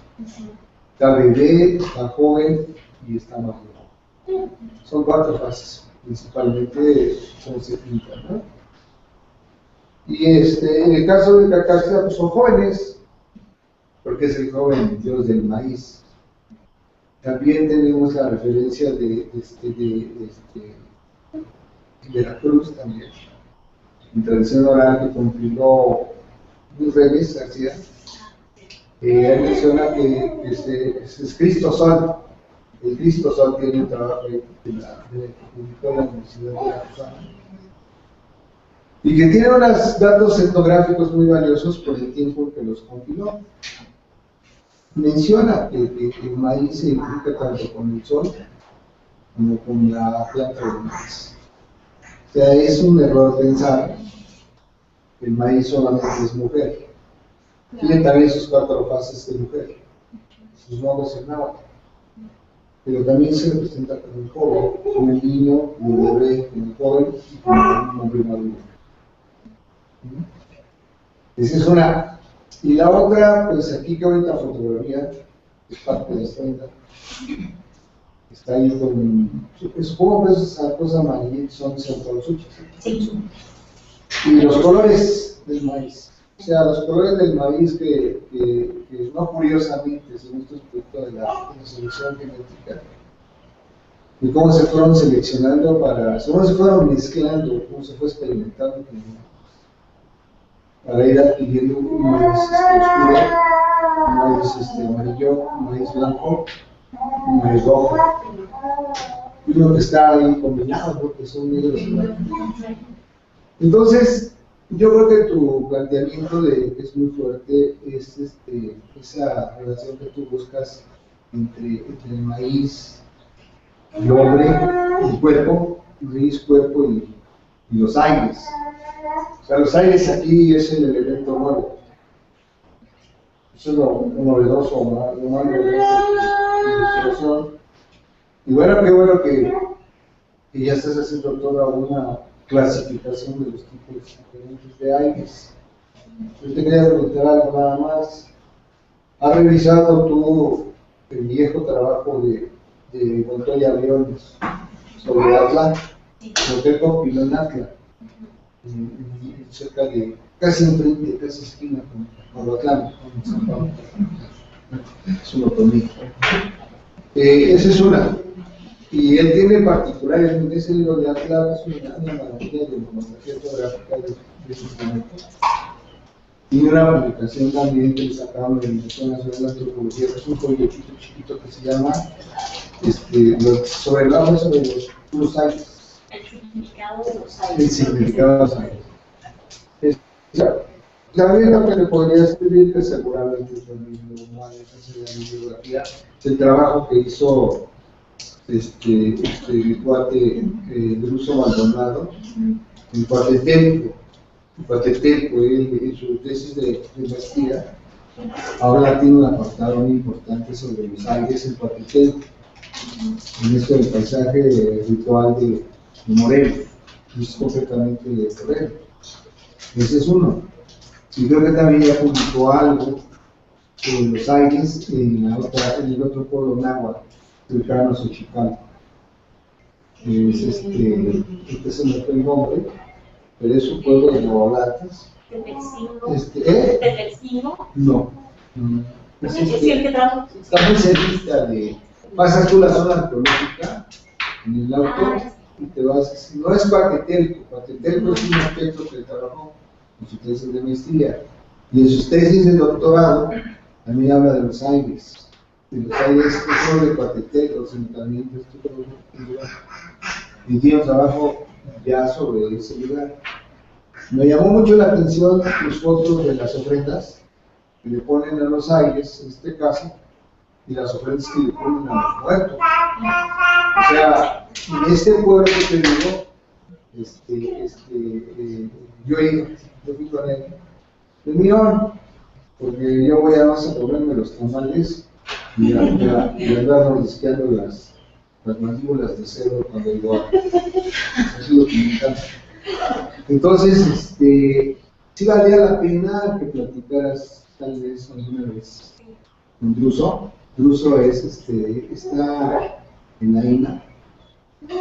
Está bebé, está joven y está maduro. Son 4 fases, principalmente como se pinta, ¿no? Y en el caso de Cacaxtla, pues son jóvenes, porque es el joven dios del maíz. También tenemos la referencia de Veracruz también, en tradición oral que compiló Luis Reyes García. Él menciona que es Cristo Sol. El Cristo Sol tiene un trabajo que publicó en la Universidad de Veracruz y que tiene unos datos etnográficos muy valiosos por el tiempo que los compiló. menciona que el maíz se identifica tanto con el sol como con la planta del maíz. O sea, es un error pensar que el maíz solamente es mujer. Tiene también sus 4 fases de mujer, sus nombres en náhuatl. Pero también se representa con el joven, con el niño, con el bebé, con el joven y con un hombre maduro. Esa es una. Y la otra, pues aquí que ahorita fotografía es parte de esta onda. Está ahí con, supongo que esas cosas amarillas son cempasúchil. Sí. Y los colores del maíz. O sea, los colores del maíz que no curiosamente, sino esto es producto de la selección genética, y cómo se fueron seleccionando cómo se fueron mezclando, cómo se fue experimentando para ir adquiriendo un maíz oscuro, un maíz amarillo, un maíz blanco, un maíz rojo, y uno que está ahí combinado porque son negros y blancos. Entonces, yo creo que tu planteamiento es muy fuerte, es esa relación que tú buscas entre el maíz, el hombre, el cuerpo, el maíz, cuerpo y los aires. O sea, los aires aquí es el elemento nuevo. Eso es lo novedoso, lo más novedoso de la ilustración. Y bueno que ya estás haciendo toda una clasificación de los tipos diferentes de aires. Yo te quería preguntar algo nada más. ¿Has revisado tú el viejo trabajo de Montoya Briones sobre Atla? Porque compiló en Atla, cerca de, casi enfrente, casi esquina con Atlántico, con San Pablo. Es uno conmigo. Esa es una. Y él tiene particulares, ese libro de Atla es una maravilla de información geográfica de sus planetas. Tiene una publicación también que le sacaron de la Institución Nacional de Antropología, que es un proyectito chiquito que se llama sobre los aires. El significado de los aires. El significado de los aires. También lo que le podría escribir, que seguramente también lo humano, esa bibliografía, el trabajo que hizo el cuate Druso Maldonado, el Cuatetelco, él en su tesis de maestría, ahora tiene un apartado muy importante sobre los aires en Cuatetelco, en esto del paisaje ritual de Morelos, es completamente de Morelos. Ese es uno. Y creo que también ya publicó algo sobre los aires en el otro pueblo náhuatl, cercano a Xochicalco. Este se me fue el nombre, pero es un pueblo de Navolates. ¿Tetelcino? No. Es el que trabaja. Está muy cerquita de. Pasas tú la zona arqueológica en el auto y te vas. No es Cuatetelco, Cuatetelco es un aspecto que trabajó en su tesis de maestría. Y en sus tesis de doctorado también habla de los aires. De los aires no solo de Cuatetelco, sino también de este lugar. Y tiene un trabajo ya sobre ese lugar. Me llamó mucho la atención los fotos de las ofrendas que le ponen a los aires, en este caso, y las ofrendas que le ponen a los muertos. O sea, en este pueblo que te digo, yo fui con él, el mío, porque yo voy a más a comerme los tamales y a andarnos risqueando las mandíbulas de cerdo cuando digo, eso es lo que me encanta. Entonces, sí valía la pena que platicaras tal vez alguna vez con Druso. Druso está en la INA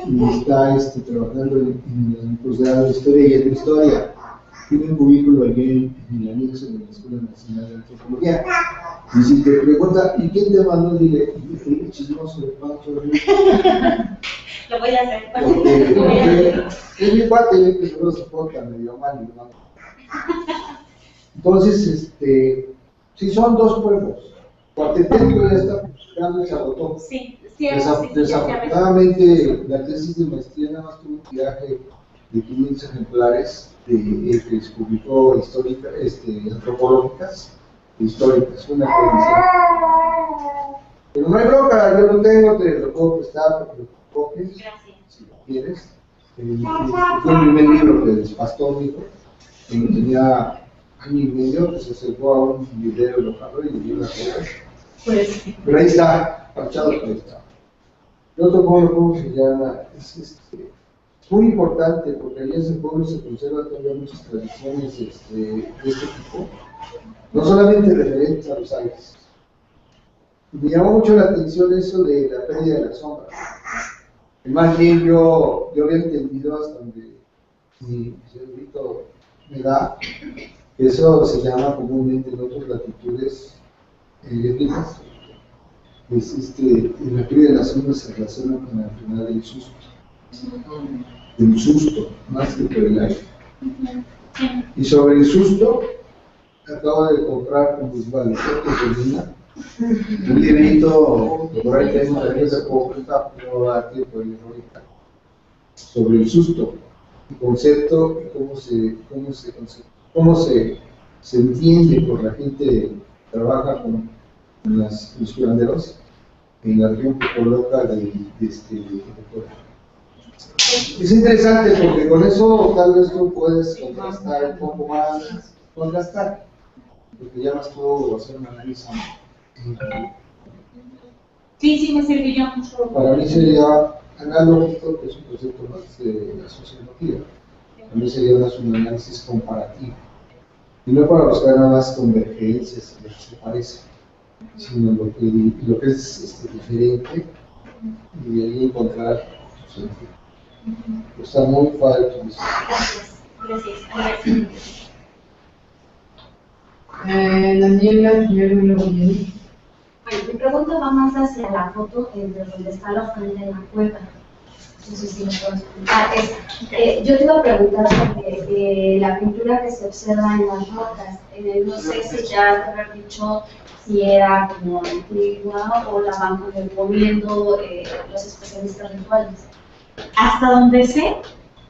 y está trabajando en el posgrado de Historia y Etnohistoria. Tiene un cubículo allí en el anexo de la Escuela Nacional de Antropología. Y si te pregunta, ¿y quién te mandó? Dile, el chismoso de Pancho Ruiz. Lo voy a hacer. Porque es mi cuate que solo se porta medio mal, ¿no? Entonces, si son dos pueblos, Cuatetelco ya está buscando y se agotó. Sí, Desafortunadamente, la tesis de maestría nada más tuvo un tiraje de 500 ejemplares que se publicó antropológicas, históricas, una colección. Pero no hay bronca, yo lo tengo, te lo puedo prestar para que lo copies, Gracias. si lo quieres. Fue el primer libro que despastó mi hijo, cuando tenía año y medio, que se acercó a un librero y lo agarró y le dio una copia. Pues, Pero ahí está, parchado que ahí está. El otro pueblo, ¿cómo se llama? Es muy importante porque allá en ese pueblo se conservan todavía muchas tradiciones de este tipo, no solamente referentes a los aires. Me llamó mucho la atención eso de la pérdida de la sombra. Más bien yo había entendido hasta donde mi cerebrito me da, que eso se llama comúnmente en otras latitudes étnicas. La pérdida de la sombra se relaciona con la enfermedad del susto. El susto, más que por el aire. Y sobre el susto, acabo de comprar con mis valientes un librito que por ahí tengo de esa poca, no va a tiempo de ahorita, sobre el susto, el concepto y cómo se entiende por la gente que trabaja con los curanderos en la región que coloca de es interesante porque con eso tal vez tú puedes contrastar un poco más, porque ya más puedo hacer un análisis. sí, me serviría mucho. Para mí sería analógico, que es un concepto más de la sociología. Para mí sería más un análisis comparativo. Y no para buscar nada más convergencias, lo que se parece, sino lo que es diferente y de ahí encontrar su sentido. Está muy padre tu visión. Gracias. Daniela, primero y luego Jenny. Mi pregunta va más hacia la foto de donde está la ofrenda en la cueva. No sé si me puedes explicar. Yo te iba a preguntar sobre la pintura que se observa en las rocas. No sé si ya te haber dicho si era como antigua o la van poniendo los especialistas rituales. Hasta donde sé,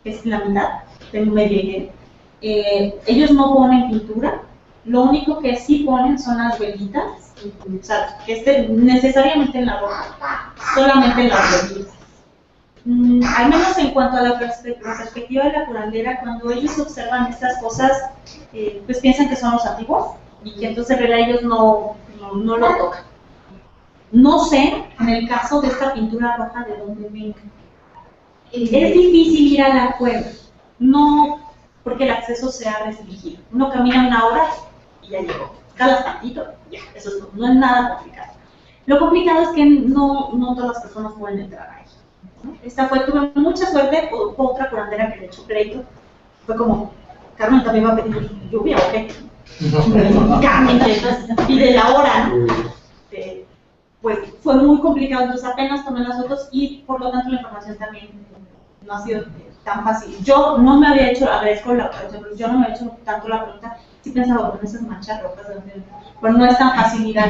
es la mitad del medio. Ellos no ponen pintura, lo único que sí ponen son las velitas, o sea, que estén necesariamente en la roca, solamente en las velitas. Al menos en cuanto a la perspectiva de la curandera, cuando ellos observan estas cosas, pues piensan que son los antiguos y que entonces en realidad ellos no lo tocan. No sé, en el caso de esta pintura roja, de dónde venga. Es difícil ir a la cueva, no porque el acceso sea restringido. Uno camina una hora y ya llegó. Calas tantito, ya, eso no es nada complicado. Lo complicado es que no todas las personas pueden entrar ahí, ¿no? Tuve mucha suerte, otra curandera que le echó pleito, fue como, Carmen también va a pedir lluvia o qué. Carmen, pide la hora, ¿no? Pues fue muy complicado, entonces apenas tomé las fotos y por lo tanto la información también no ha sido tan fácil. Yo no me había hecho, agradezco la pregunta, yo no me había hecho tanto la pregunta, sí pensaba, bueno, esas manchas rojas, pero no es tan fácil ir a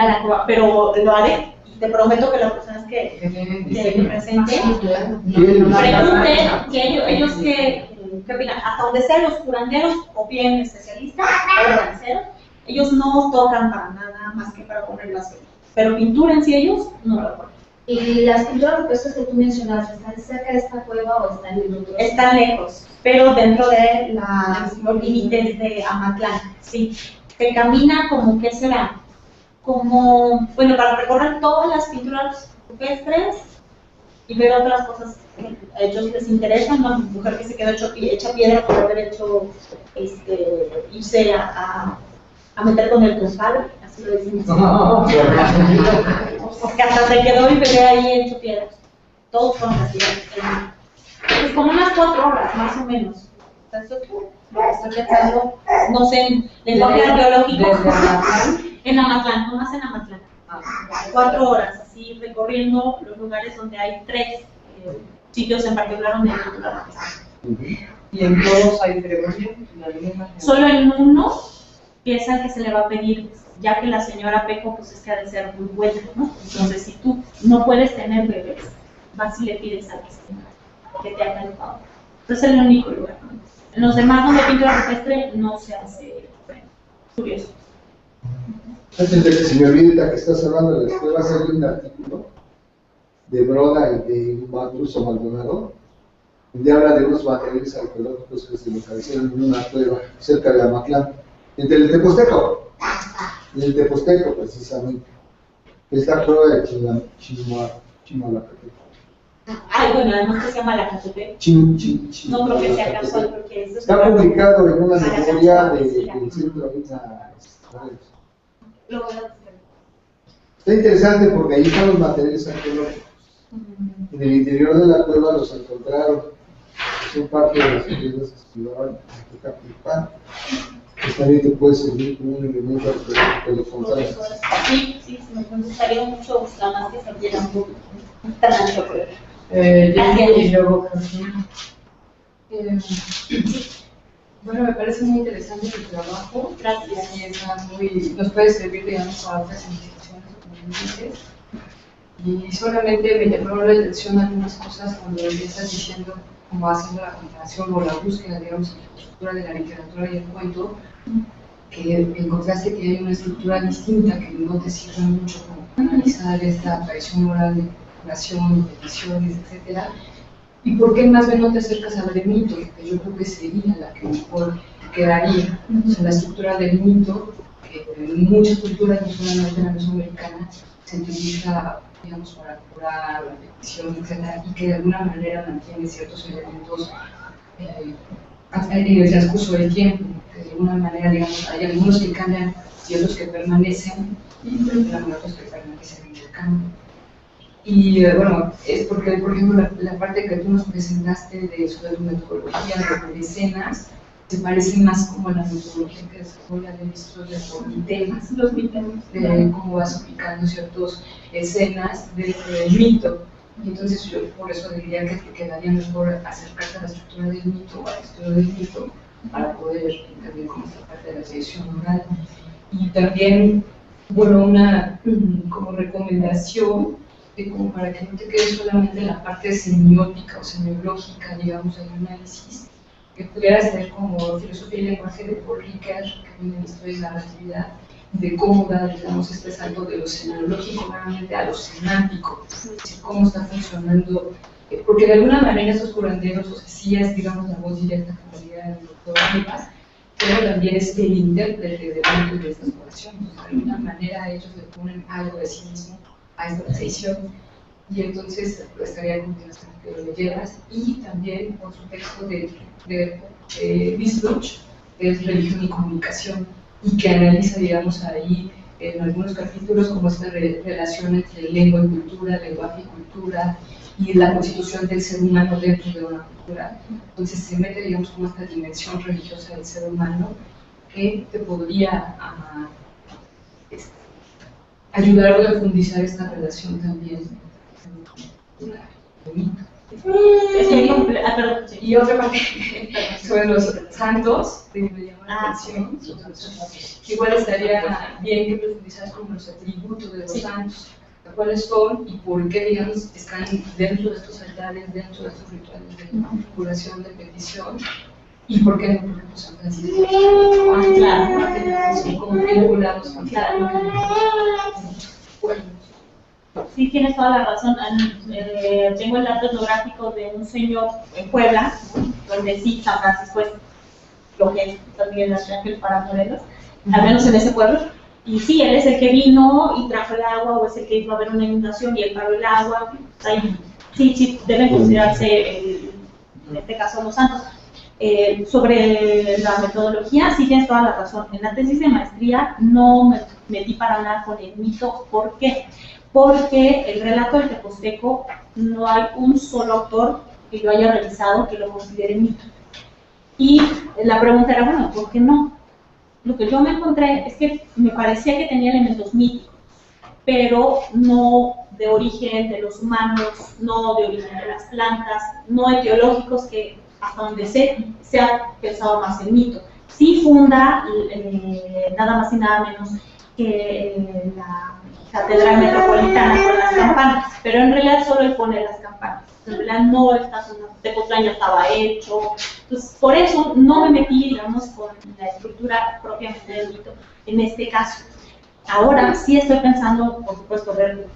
la cueva, pero lo haré y te prometo que las personas que me presenten, pregunten que ellos qué opinan, hasta donde sean los curanderos o bien especialistas o organiceros. Ellos no tocan para nada más que para poner las velas, pero pintura en sí ellos no lo ponen. ¿Y las pinturas rupestres que tú mencionaste están cerca de esta cueva o están en el otro? Están lejos, pero dentro de los límites de Amatlán, sí. Se camina como, ¿qué será? Como, bueno, para recorrer todas las pinturas rupestres y ver otras cosas que a ellos les interesan, ¿no? Mujer que se quedó hecha piedra por haber hecho, irse a meter con el trozal, así lo dicen. Porque hasta se quedó y pegué ahí hecho piedra. Todos con así. Pues como unas 4 horas, más o menos. Estoy pensando, no sé, en lenguaje arqueológico. En Amatlán, nomás en Amatlán. 4 horas, así recorriendo los lugares donde hay 3 sitios en particular donde hay cultura. ¿Y en todos hay ceremonia? Solo en uno piensan que se le va a pedir, ya que la señora Peco, pues es que ha de ser muy buena, ¿no? Entonces, si tú no puedes tener bebés, vas y le pides al que te haga el favor. Entonces, es el único lugar, ¿no? En los demás donde pintura rupestre no se hace. curioso. Antes de que se me olvide, que estás hablando de las cuevas, hay un artículo de Broda y de Matruso Maldonado, donde habla de unos materiales arqueológicos que se localizaron en una cueva cerca de Amatlán, entre el Teposteco, precisamente. Es la cueva de Chimalacatepec. Ay, bueno, además que se llama la Catepec. No creo que sea casual, porque eso está publicado en una memoria del Centro Vita. Está interesante porque ahí están los materiales arqueológicos. En el interior de la cueva los encontraron. Son parte de las piedras que se llevaban a Capilpan. Pues también te puede servir como un elemento arqueológico de contraste. Sí, me gustaría mucho buscar más que se diera un poco tan ancho, Y luego, bueno, me parece muy interesante tu trabajo. Gracias. Y está nos puede servir, digamos, para otras investigaciones o como dices. Y solamente me llamaron la atención algunas cosas cuando empiezas diciendo, como haciendo la comparación o la búsqueda, digamos, en la estructura de la literatura y el cuento, que encontraste que hay una estructura distinta que no te sirve mucho como analizar esta tradición moral de curación, peticiones, etcétera. ¿Y por qué más bien no te acercas a la del mito? Que yo creo que sería la que mejor quedaría. O sea, la estructura del mito, que en muchas culturas, no solamente en la mesoamericana, se utiliza, digamos, para curar, la petición, etcétera, y que de alguna manera mantiene ciertos elementos en el transcurso del tiempo, que de alguna manera, digamos, hay algunos que cambian y otros que permanecen, y otros que permanecen en el cambio. Y bueno, es porque, por ejemplo, la parte que tú nos presentaste sobre tu metodología de escenas se parece más como a la metodología que desarrolla de historia por temas, de cómo vas aplicando ciertas escenas dentro del mito. Y entonces yo por eso diría que te quedaría mejor acercarte a la estructura del mito o a la historia del mito para poder entender como esta parte de la tradición oral. Y también, bueno, una como recomendación, como para que no te quede solamente la parte semiótica o semiológica, digamos, del análisis, que pudieras tener como filosofía y lenguaje de Paul Ricoeur, que viene en historia y narratividad, de cómo da, digamos, este salto de lo semiológico nuevamente a lo semántico, es decir, cómo está funcionando, porque de alguna manera esos curanderos, o sea, sí es, digamos, la voz directa que en realidad del doctor Rivas, pero también es el intérprete de muchas de estas oraciones. De alguna manera ellos le ponen algo de sí mismo a esta tradición, y entonces estaría interesante que lo leyeras. Y también otro texto de Wisluch, que es Religión y Comunicación, y que analiza, digamos, ahí en algunos capítulos como esta relación entre lengua y cultura, lenguaje y cultura, y la constitución del ser humano dentro de una cultura. Entonces se mete, digamos, como esta dimensión religiosa del ser humano que te podría ayudar a profundizar esta relación también. Y otra parte sobre los santos, que me llama la atención, igual estaría bien que profundizaras como los atributos de los santos, cuáles son y por qué, digamos, están dentro de estos altares, dentro de estos rituales de curación, de petición, y por qué no, por ejemplo, San Francisco. Claro, como vinculados con Sí, tienes toda la razón. Tengo el dato etnográfico de un señor en Puebla, donde sí, San Francisco es lo que es también el arcángel para Morelos, al menos en ese pueblo. Y sí, él es el que vino y trajo el agua, o es el que iba a haber una inundación y él paró el agua. Ahí, sí, deben considerarse, en este caso, los santos. Sobre la metodología, sí tienes toda la razón. En la tesis de maestría no me metí para nada con el mito. ¿Por qué? Porque el relato del Teposteco no hay un solo autor que lo haya realizado que lo considere mito. Y la pregunta era, bueno, ¿por qué no? Lo que yo me encontré es que me parecía que tenía elementos míticos, pero no de origen de los humanos, no de origen de las plantas, no etiológicos, que hasta donde se ha pensado más en mito. Sí funda nada más y nada menos que Catedral Metropolitana con las campanas, pero en realidad solo él pone las campanas. En realidad no está sonando, Tepoztlán ya estaba hecho. Entonces, por eso no me metí, digamos, con la estructura propiamente del mito en este caso. Ahora sí estoy pensando, por supuesto, ver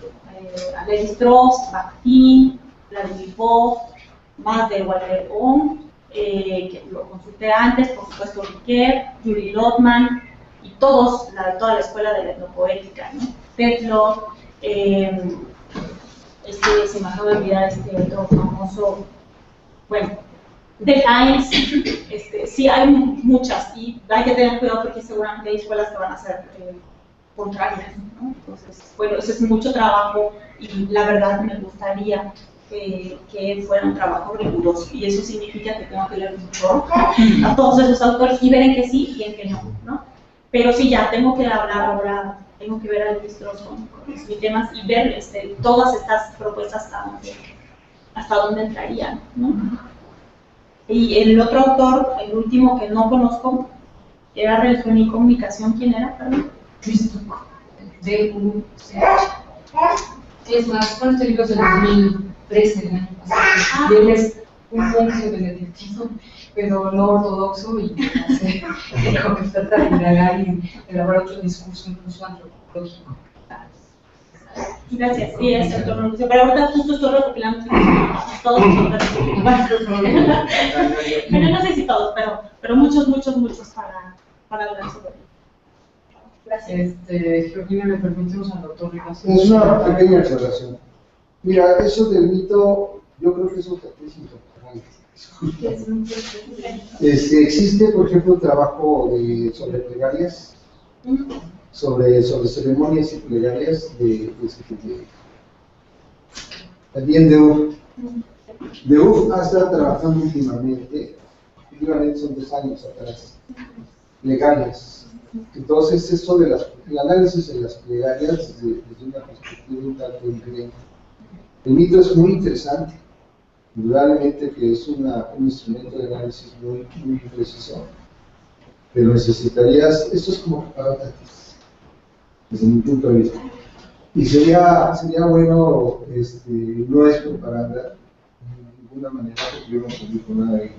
a Lévi-Strauss, Bakhtin, Vladimir Vogt, más de Walter Ohm, que lo consulté antes, por supuesto, Riquet, Yuri Lotman, y toda la escuela de la etnopoética, ¿no? Tetlow, se me acaba de olvidar otro famoso, bueno, The Times, sí hay muchas, y hay que tener cuidado porque seguramente hay escuelas que van a ser contrarias, ¿no? Entonces, bueno, ese es mucho trabajo y la verdad me gustaría que fuera un trabajo riguroso, y eso significa que tengo que leer mucho a todos esos autores y ver en qué sí y en qué no, ¿no? Pero sí, ya tengo que hablar ahora, tengo que ver a Lévi-Strauss con mis temas y ver todas estas propuestas hasta dónde entrarían, ¿no? Y el otro autor, el último que no conozco, era Religión y Comunicación. ¿Quién era? Perdón. Cristo, es más, bueno, este libro es del 2013, el año pasado, y él es un monje benedictino, pero no ortodoxo, y como que trata de indagar y elaborar otro discurso, incluso antropológico. Gracias, sí, es el torno. Pero ahorita justo estoy recopilando todos los autores. Bueno, no sé si todos, pero muchos para hablar sobre ello. Gracias. Georgina, le permitimos al doctor Rivas. Es una pequeña observación. Mira, eso del mito, yo creo que es otra tesis doctoral. Existe, por ejemplo, un trabajo sobre plegarias, sobre ceremonias y plegarias también de UF. De UF ha estado trabajando últimamente son 2 años atrás, plegarias. Entonces, eso el análisis de las plegarias desde una perspectiva un tanto diferente. El mito es muy interesante, indudablemente que es un instrumento de análisis muy, muy preciso, pero necesitarías, esto es como para tesis, desde mi punto de vista. Y sería bueno, no es propaganda de ninguna manera, porque yo no publico nada de ello.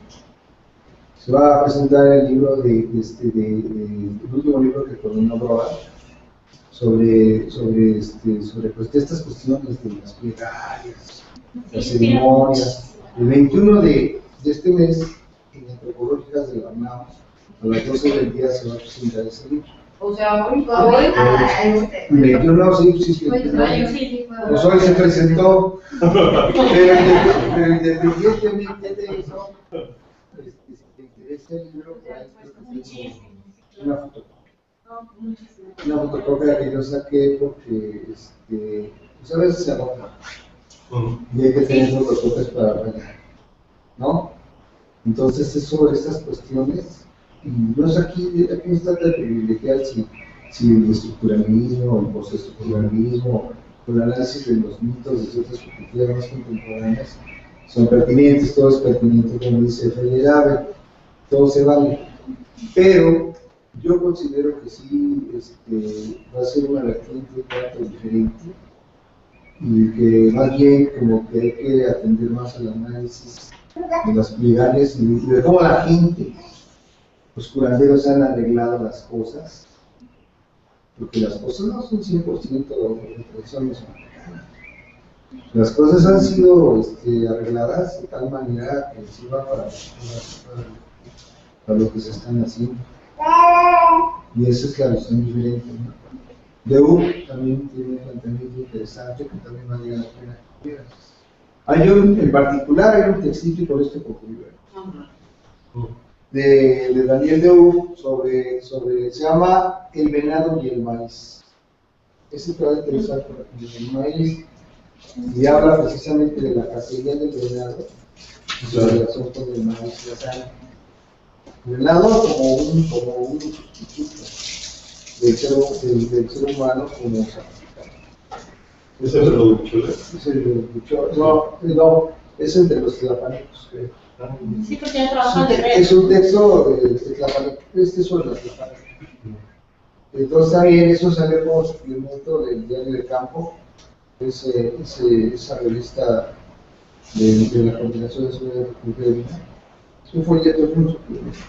Se va a presentar el libro el último libro que coordinó Broda sobre pues, estas cuestiones de las plegarias, las ceremonias. El 21 de este mes, en Antropológicas de la UNAM, a las 12 del día se va a presentar ese libro. O sea, hoy. El 21, sí. Pues hoy se presentó, pero independientemente de eso, este libro una fotocopia que yo saqué porque pues a veces se agota y hay que tener fotocopias para ver, ¿no? Entonces es sobre estas cuestiones y no es aquí no se trata de privilegiar si el estructuralismo, el postestructuralismo, o el análisis de los mitos de ciertas perspectivas más contemporáneas son pertinentes, todo es pertinente, como dice Federer, todo se vale, pero yo considero que sí va a ser una lectura un tanto diferente y que más bien como que hay que atender más al análisis de las plegarias y de cómo la gente, los curanderos han arreglado las cosas, porque las cosas no son 100% son. Las cosas han sido arregladas de tal manera que sirva para lo que se están haciendo. Y esa es la visión diferente, ¿no? De también tiene un planteamiento interesante que también vale la pena que veas. En particular hay un textito y por esto concluyo. De Daniel Deu sobre se llama El venado y el maíz. Ese te va a interesar porque el maíz y habla precisamente de la cacería del venado y su relación con el maíz y la sangre. El venado como un sustituto del ser humano como sacrificado. ¿Es el de los bucholes? Es el de los bucholes. No, es el de los tlapanecos, creo. Sí, porque yo trabajo de red. Es un texto de Tlapaneco, sobre las tlapanecos. Entonces también eso sale como suplemento del Diario de Campo, esa revista de la Coordinación Nacional de Cultura de Vida. Es un folleto, es un suplemento.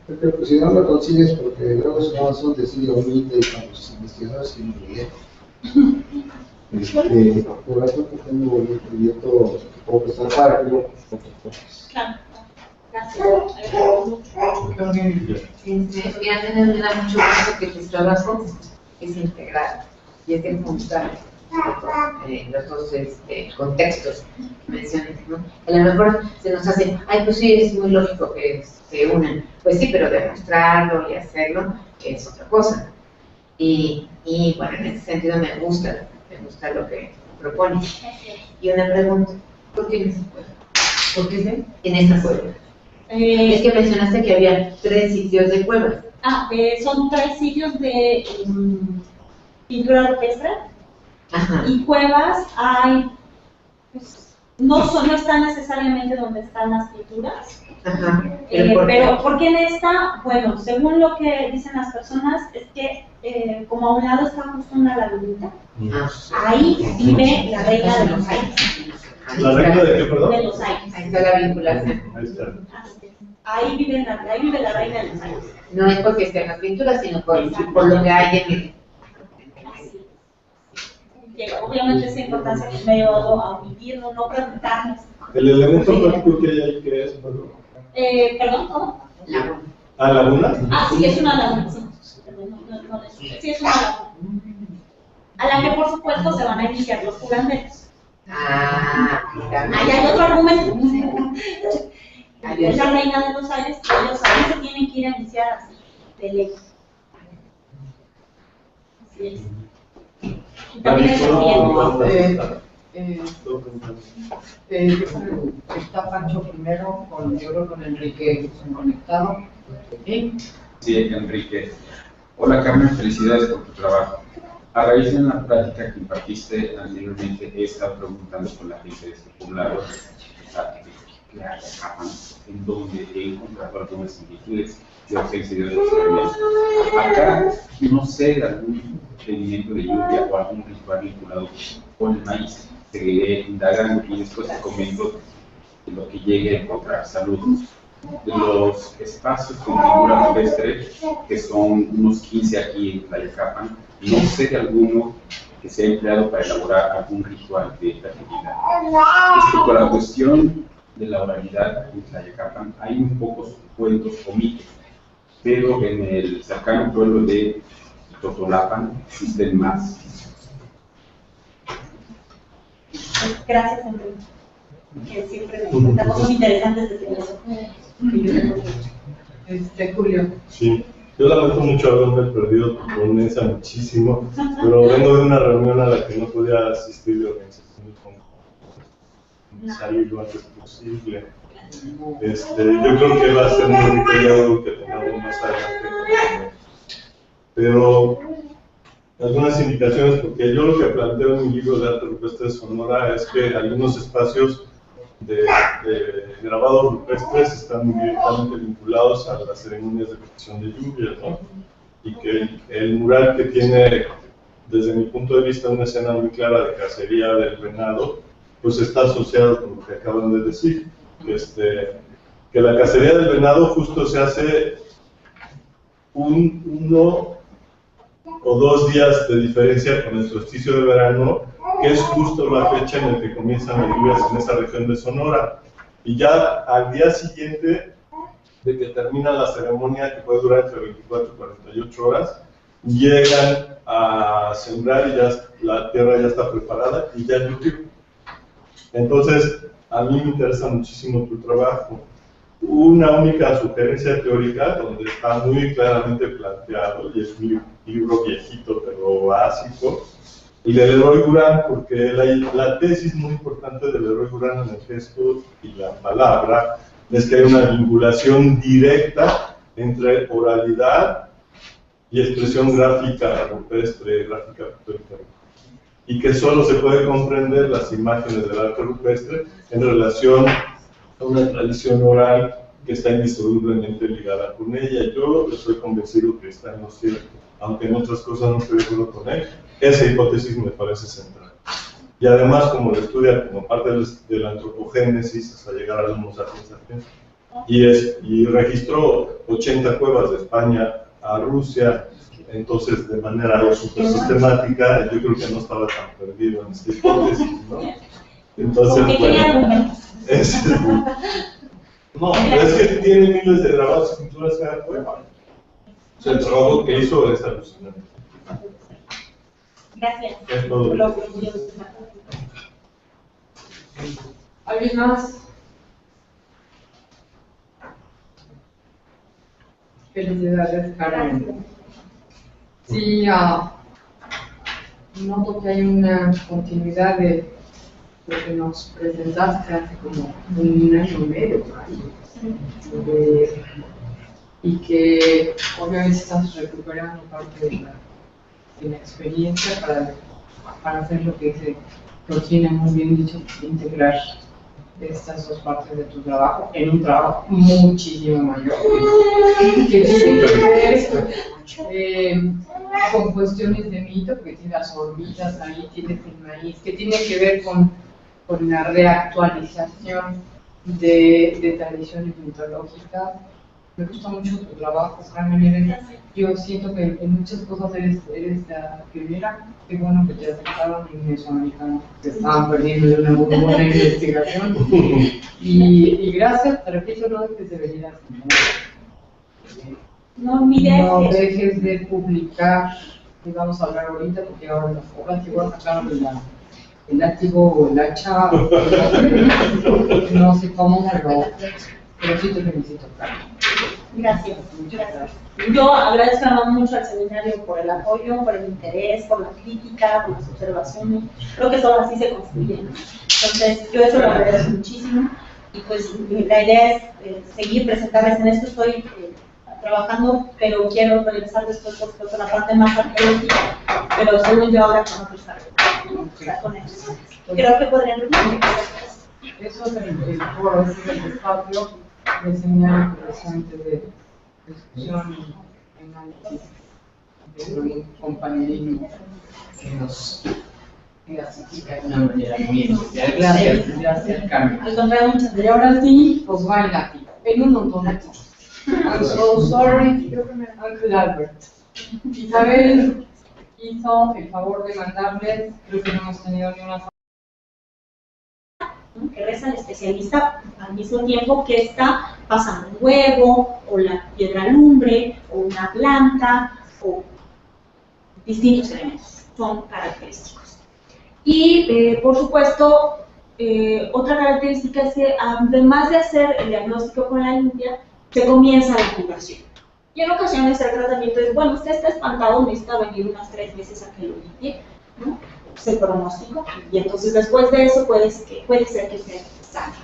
Yo creo que si no lo consigues, porque luego son de estilo humilde con los investigadores y muy bien. Por eso que tengo el proyecto que puedo prestar para que lo Claro. Gracias. Mira, me da mucho gusto que tu trabajo es integral y es que juntar los dos contextos que mencionas, ¿no? A lo mejor se nos hace, ay, pues sí, es muy lógico que se unan. Pues sí, pero demostrarlo y hacerlo es otra cosa. Y bueno, en ese sentido me gusta lo que propones. Y una pregunta, ¿por qué en esa cueva? ¿Por qué en esa cueva? Es que mencionaste que había 3 sitios de cuevas. Son 3 sitios de pintura rupestre. Ajá. Y cuevas hay, pues, no están necesariamente donde están las pinturas. Ajá. Pero ¿por qué en esta? Bueno, según lo que dicen las personas, es que como a un lado está justo una lagunita, ahí vive la reina de los aires. ¿La reina de qué, perdón? De los aires. Ahí está la vinculación. Ahí está. Ahí vive la reina de los aires. No es porque esté en las pinturas, sino por lo que hay en el... Que obviamente esa importancia que me ha llevado a omitir, no preguntarles. ¿El elemento práctico que hay ahí qué es, perdón? ¿Perdón? ¿Cómo? Laguna. ¿Laguna? Sí, es una laguna, sí. Sí, es una laguna. A la que, por supuesto, se van a iniciar los curanderos. Ahí hay otro argumento. Es la reina de los aires, ellos ahí se tienen que ir a iniciar así, de lejos. Así es. Y también es está Pancho primero, yo creo con Enrique conectado. Sí, Enrique. Hola Carmen, felicidades por tu trabajo. A raíz de una práctica que impartiste anteriormente, he estado preguntando con la gente de este poblado en donde he encontrado algunas similitudes de ausencia de otros elementos. Acá no sé de algún pedimento de lluvia o algún ritual vinculado con el maíz. Seguiré indagando y después te comento de lo que llegue a encontrar. Saludos. De los espacios con pintura rupestre, que son unos 15 aquí en Tlayacapan, no sé de alguno que sea empleado para elaborar algún ritual de fertilidad. Respecto a la cuestión de la oralidad en Tlayacapan, hay muy pocos cuentos o mitos, pero en el cercano pueblo de Totolapan existen más. Gracias, Enrique. Que siempre me cuentan cosas interesantes de eso. Julio. Sí, yo lamento mucho haberme perdido tu ponencia muchísimo, pero vengo de una reunión a la que no podía asistir de organización con salir lo antes posible. Yo creo que va a ser muy detallado que tengamos más adelante. Pero algunas indicaciones, porque yo lo que planteo en mi libro de arte rupestre de Sonora es que algunos espacios de grabados rupestres están muy directamente vinculados a las ceremonias de petición de lluvia, ¿no? Y que el mural que tiene, desde mi punto de vista, una escena muy clara de cacería del venado, pues está asociado con lo que acaban de decir, que la cacería del venado justo se hace 1 o 2 días de diferencia con el solsticio de verano, que es justo la fecha en la que comienzan las lluvias en esa región de Sonora. Y ya al día siguiente de que termina la ceremonia, que puede durar entre 24 y 48 horas, llegan a sembrar y ya la tierra ya está preparada y ya llovió. Entonces, a mí me interesa muchísimo tu trabajo. Una única sugerencia teórica donde está muy claramente planteado, y es un libro viejito pero básico, y de Leroy Gourand, porque la tesis muy importante de Leroy Gourand en el gesto y la palabra es que hay una vinculación directa entre oralidad y expresión gráfica rupestre, gráfica pictórica, y que solo se puede comprender las imágenes del arte rupestre en relación a una tradición oral que está indisolublemente ligada con ella. Yo estoy convencido que está en lo cierto, aunque en otras cosas no estoy de acuerdo con él. Esa hipótesis me parece central. Y además, como lo estudia como parte de la antropogénesis hasta llegar al Homo sapiens sapiens, y registró 80 cuevas de España a Rusia, entonces de manera súper sistemática, yo creo que no estaba tan perdido en esta hipótesis, ¿no? Entonces, bueno, no, es que tiene miles de grabados y pinturas cada cueva. O sea, el trabajo que hizo es alucinante. Gracias. Es todo. ¿Alguien más? Felicidades, Carmen. Sí, noto que hay una continuidad de lo que nos presentaste hace como un año y medio por ahí. Y que obviamente estás recuperando parte de la experiencia para hacer lo que se Rosina muy bien dicho, integrar estas dos partes de tu trabajo en un trabajo muchísimo mayor, que tiene que ver con cuestiones de mito, porque tiene las orbitas ahí, tienes el maíz, que tiene que ver con la reactualización de tradiciones mitológicas. Me gusta mucho tu trabajo, Carmen. Yo siento que en muchas cosas eres la primera. Qué bueno que te aceptaron en Mesoamericano, que estaban perdiendo de una muy buena investigación. Y gracias, te repito, no dejes de venir a no dejes de publicar, y vamos a hablar ahorita, porque ahora las obras que sacaron el látigo o el hacha, no sé cómo, pero sí te felicito, Carmen. Gracias. Yo agradezco mucho al seminario por el apoyo, por el interés, por la crítica, por las observaciones. Creo que solo así se construye, ¿no? Entonces, yo eso lo agradezco muchísimo. Y pues la idea es seguir presentarles en esto. Estoy trabajando, pero quiero regresar después, por supuesto, a la parte más arqueológica, pero según yo ahora con otros arqueólogos, con ellos. Creo que podrían repetir. Eso es el foro, ese es el espacio de seminario precisamente de discusión y análisis de un compañerismo que nos clasifica de una manera muy especial. Gracias, Carmen. Al contrario, muchas gracias. Y ahora sí, pues baila en un montón de cosas. I'm so sorry, Uncle Albert. Isabel hizo el favor de mandarles, creo que no hemos tenido ni una que reza el especialista al mismo tiempo que está pasando un huevo, o la piedra lumbre, o una planta, o distintos elementos, son característicos. Y por supuesto, otra característica es que además de hacer el diagnóstico con la limpia, se comienza la curación. Y en ocasiones el tratamiento es, bueno, usted está espantado, necesita venir unas 3 veces a que lo limpie, ¿no? Es el pronóstico, y entonces después de eso puede ser que esté sano.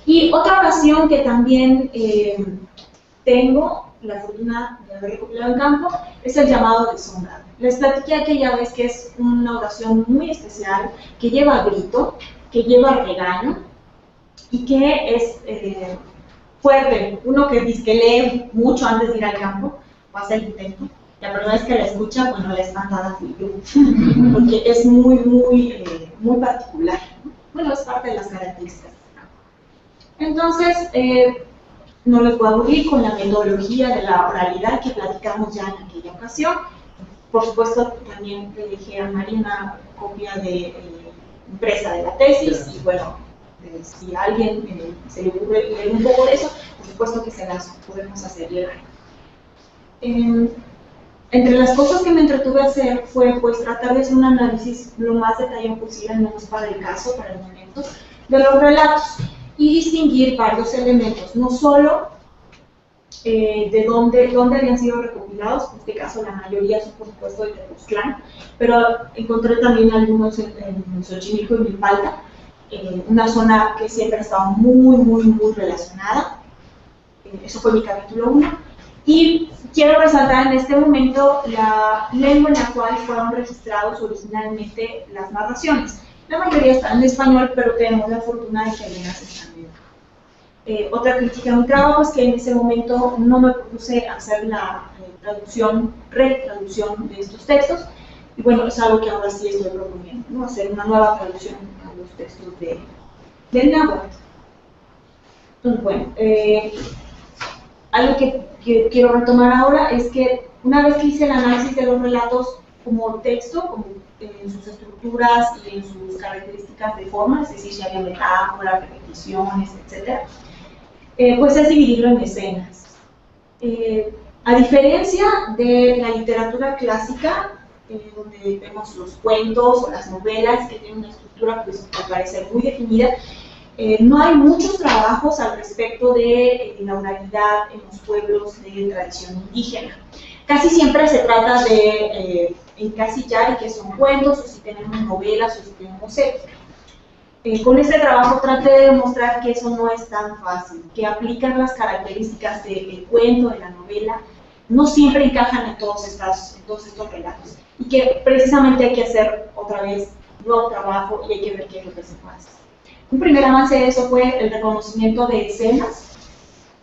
Y otra oración que también tengo la fortuna de haber recopilado en campo es el llamado deshonrado. Les platiqué aquella vez que es una oración muy especial, que lleva grito, que lleva regaño, y que es fuerte. Uno que dice que lee mucho antes de ir al campo, o hace el intento. La primera vez que la escucha, bueno, la espantada fui yo, porque es muy particular, ¿no? Bueno, es parte de las características. Entonces, no les voy a aburrir con la metodología de la oralidad que platicamos ya en aquella ocasión. Por supuesto, también le dejé a María una copia de impresa de la tesis, y bueno, si a alguien se le ocurre leer un poco de eso, por supuesto que se las podemos hacer llegar. Entre las cosas que me entretuve a hacer fue pues tratar de hacer un análisis lo más detallado posible, al menos para el caso, para el momento, de los relatos, y distinguir varios elementos, no solo de dónde habían sido recopilados, en este caso la mayoría son por supuesto de Tepoztlán, pero encontré también algunos en Xochimilco y Milpalta, una zona que siempre ha estado muy relacionada. Eso fue mi capítulo 1. Y quiero resaltar en este momento la lengua en la cual fueron registrados originalmente las narraciones. La mayoría están en español, pero tenemos la fortuna de que algunas están Otra crítica a mi trabajo es que en ese momento no me propuse hacer la retraducción de estos textos, y bueno, es algo que ahora sí estoy proponiendo, ¿no? Hacer una nueva traducción a los textos del náhuatl. Entonces, bueno, algo que quiero retomar ahora es que una vez que hice el análisis de los relatos como texto, como en sus estructuras y en sus características de forma, es decir, si había metáforas, repeticiones, etc., pues es dividirlo en escenas. A diferencia de la literatura clásica, donde vemos los cuentos o las novelas que tienen una estructura, pues, al parecer muy definida, no hay muchos trabajos al respecto de la oralidad en los pueblos de tradición indígena. Casi siempre se trata de encasillar que son cuentos, o si tenemos novelas, o si tenemos épicas. Con este trabajo traté de demostrar que eso no es tan fácil, que aplicar las características del cuento, de la novela, no siempre encajan en todos estos relatos, y que precisamente hay que hacer otra vez nuevo trabajo y hay que ver qué es lo que se puede hacer. Un primer avance de eso fue el reconocimiento de escenas,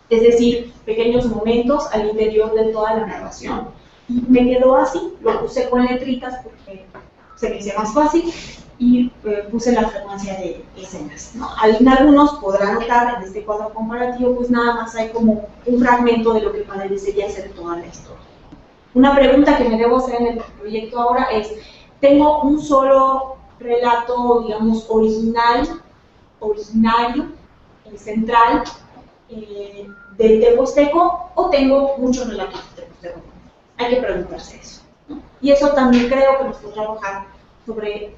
es decir, pequeños momentos al interior de toda la narración. Y me quedó así, lo puse con letritas porque se me hacía más fácil, y puse la frecuencia de escenas, ¿no? Algunos podrán notar en este cuadro comparativo, pues nada más hay como un fragmento de lo que parecería ser toda la historia. Una pregunta que me debo hacer en el proyecto ahora es, ¿tengo un solo relato, digamos, originario, central, del teposteco, o tengo muchos relatos del teposteco? Hay que preguntarse eso, ¿no? Y eso también creo que nos podrá arrojar sobre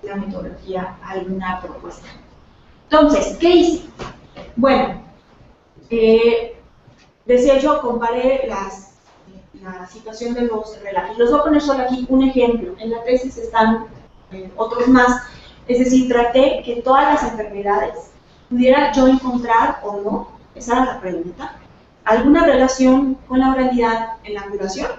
la metodología alguna propuesta. Entonces, ¿qué hice? Bueno, decía yo, comparé la situación de los relatos. Les voy a poner solo aquí un ejemplo. En la tesis están otros más. Es decir, traté que todas las enfermedades pudiera yo encontrar o no, esa era la pregunta, alguna relación con la oralidad en la curación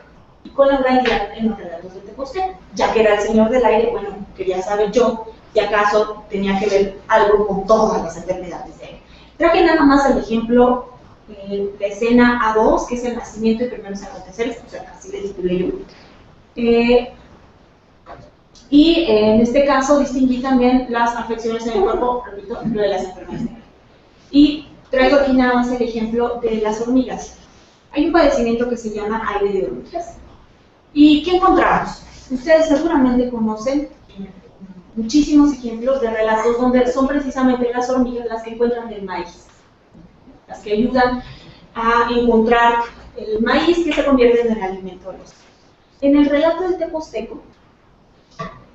y con la oralidad en los relatos del teposteco. Ya que era el señor del aire, bueno, quería saber yo si acaso tenía que ver algo con todas las enfermedades de él. Traje nada más el ejemplo, la escena A2, que es el nacimiento y primeros aconteceres, o sea, así le titulé yo. Y en este caso distinguí también las afecciones en el cuerpo, repito, lo de las enfermedades de él. Y traigo aquí nada más el ejemplo de las hormigas. Hay un padecimiento que se llama aire de hormigas. ¿Y qué encontramos? Ustedes seguramente conocen muchísimos ejemplos de relatos donde son precisamente las hormigas las que encuentran el maíz, las que ayudan a encontrar el maíz que se convierte en el alimento de los. En el relato del teposteco,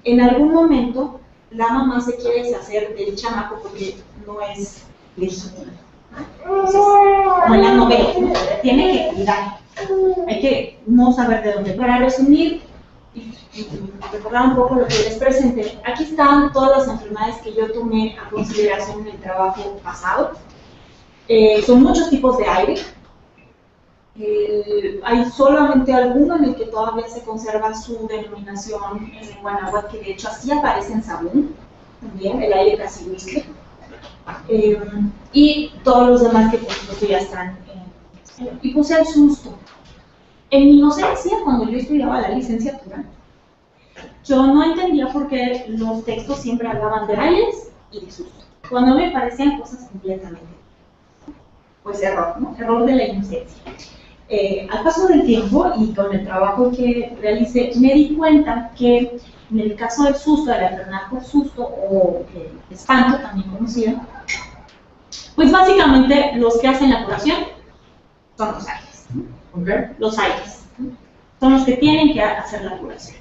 en algún momento la mamá se quiere deshacer del chamaco porque no es legítimo. Entonces, como en la novela, tiene que cuidar, hay que no saber de dónde. Para resumir y recordar un poco lo que les presenté, aquí están todas las enfermedades que yo tomé a consideración en el trabajo pasado. Son muchos tipos de aire. Hay solamente alguno en el que todavía se conserva su denominación en lengua náhuatl, que de hecho así aparece en Sabún, también, el aire casihuiscle. Y todos los demás que por supuesto ya están y puse el susto. En mi inocencia, cuando yo estudiaba la licenciatura, yo no entendía por qué los textos siempre hablaban de aires y de susto, cuando me parecían cosas completamente, pues error, ¿no? Error de la inocencia. Al paso del tiempo y con el trabajo que realicé, me di cuenta que en el caso del susto, de la enfermedad por susto o espanto, también conocido, pues básicamente los que hacen la curación son los aires. Okay. Los aires son los que tienen que hacer la curación.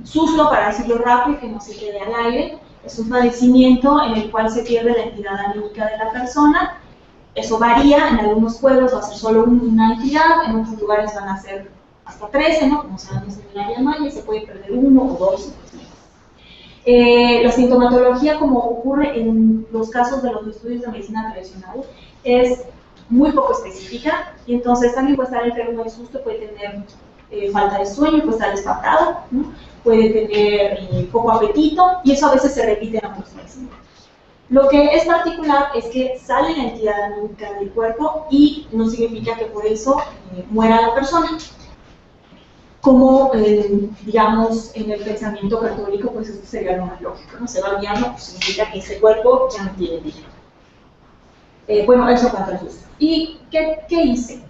Susto, para decirlo rápido, que no se quede al aire, es un padecimiento en el cual se pierde la entidad anímica de la persona. Eso varía, en algunos pueblos va a ser solo una entidad, en otros lugares van a ser hasta 13, ¿no? Como sabemos en el área maya, se puede perder 1 o 2. La sintomatología, como ocurre en los casos de los estudios de medicina tradicional, es muy poco específica, y entonces alguien puede estar enfermo de susto, puede tener falta de sueño, puede estar espantado, ¿no? Puede tener poco apetito, y eso a veces se repite en otros padecimientos. Lo que es particular es que sale la entidad anímica del cuerpo y no significa que por eso muera la persona. Como, digamos, en el pensamiento católico, pues esto sería lo más lógico, ¿no? Se va al diablo, pues significa que ese cuerpo ya no tiene vida. Bueno, eso cuanto a eso. ¿Y qué hice?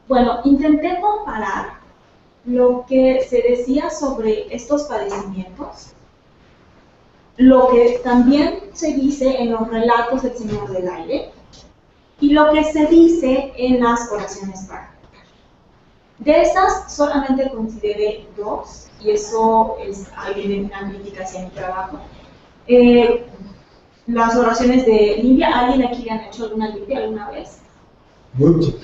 Bueno, intenté comparar lo que se decía sobre estos padecimientos, lo que también se dice en los relatos del Señor del Aire y lo que se dice en las oraciones prácticas. De esas solamente consideré 2, y eso es una crítica hacia mi trabajo. Las oraciones de limpia, ¿alguien aquí le han hecho alguna limpia alguna vez? Mucho.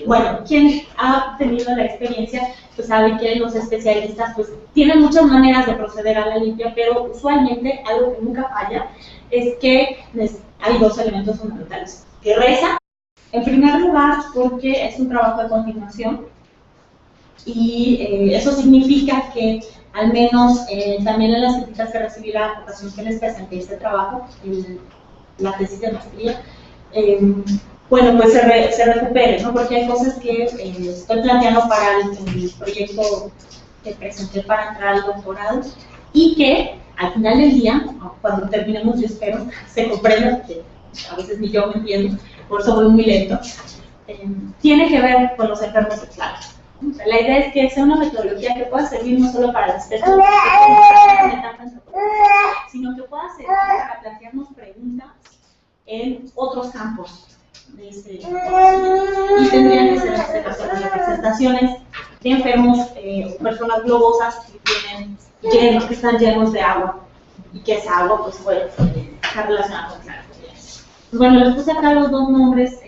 Bueno, quien ha tenido la experiencia, pues sabe que los especialistas pues tienen muchas maneras de proceder a la limpia, pero usualmente algo que nunca falla es que hay 2 elementos fundamentales. Que reza, en primer lugar, porque es un trabajo de continuación, y eso significa que al menos también en las críticas que recibí la ocasión que les presenté este trabajo, la tesis de maestría, bueno, pues se recupere, ¿no? Porque hay cosas que estoy planteando para el proyecto que presenté para entrar al doctorado y que al final del día, cuando terminemos, yo espero, se comprenda, que a veces ni yo me entiendo, por eso voy muy lento, tiene que ver con los enfermos sexuales. O sea, la idea es que sea una metodología que pueda servir no solo para las personas que están sino que pueda servir para plantearnos preguntas en otros campos de este y tendrían que ser en este caso las representaciones de enfermos o personas globosas que están llenos de agua y que esa agua pues puede estar relacionada con la pues bueno, les puse acá los 2 nombres.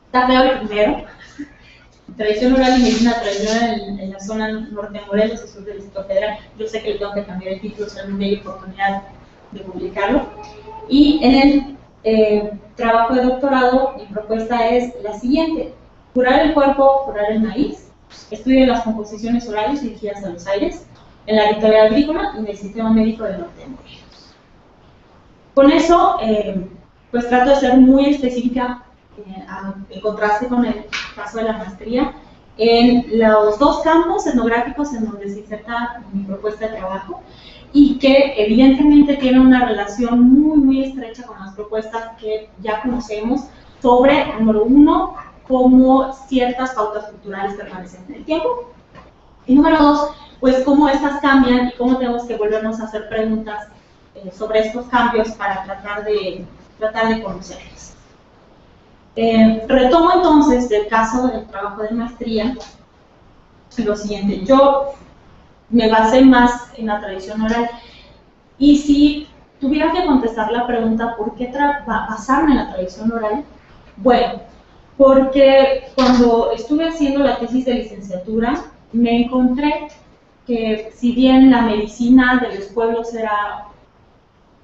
Está feo el primero, tradición oral y medicina tradicional en la zona norte de Morelos y sur del Distrito Federal. Yo sé que le tengo que cambiar el título, si no hay oportunidad de publicarlo. Y en el trabajo de doctorado, mi propuesta es la siguiente: curar el cuerpo, curar el maíz, estudio de las composiciones orales dirigidas a los aires, en la editorial agrícola y en el sistema médico del norte de Morelos. Con eso, pues trato de ser muy específica, en contraste con el caso de la maestría, en los 2 campos etnográficos en donde se inserta mi propuesta de trabajo y que evidentemente tiene una relación muy estrecha con las propuestas que ya conocemos sobre, número 1, cómo ciertas pautas culturales permanecen en el tiempo, y número 2, pues cómo estas cambian y cómo tenemos que volvernos a hacer preguntas sobre estos cambios para tratar de conocerlos. Retomo entonces del caso del trabajo de maestría lo siguiente: yo me basé más en la tradición oral, y si tuviera que contestar la pregunta ¿por qué basarme en la tradición oral? Bueno, porque cuando estuve haciendo la tesis de licenciatura me encontré que si bien la medicina de los pueblos era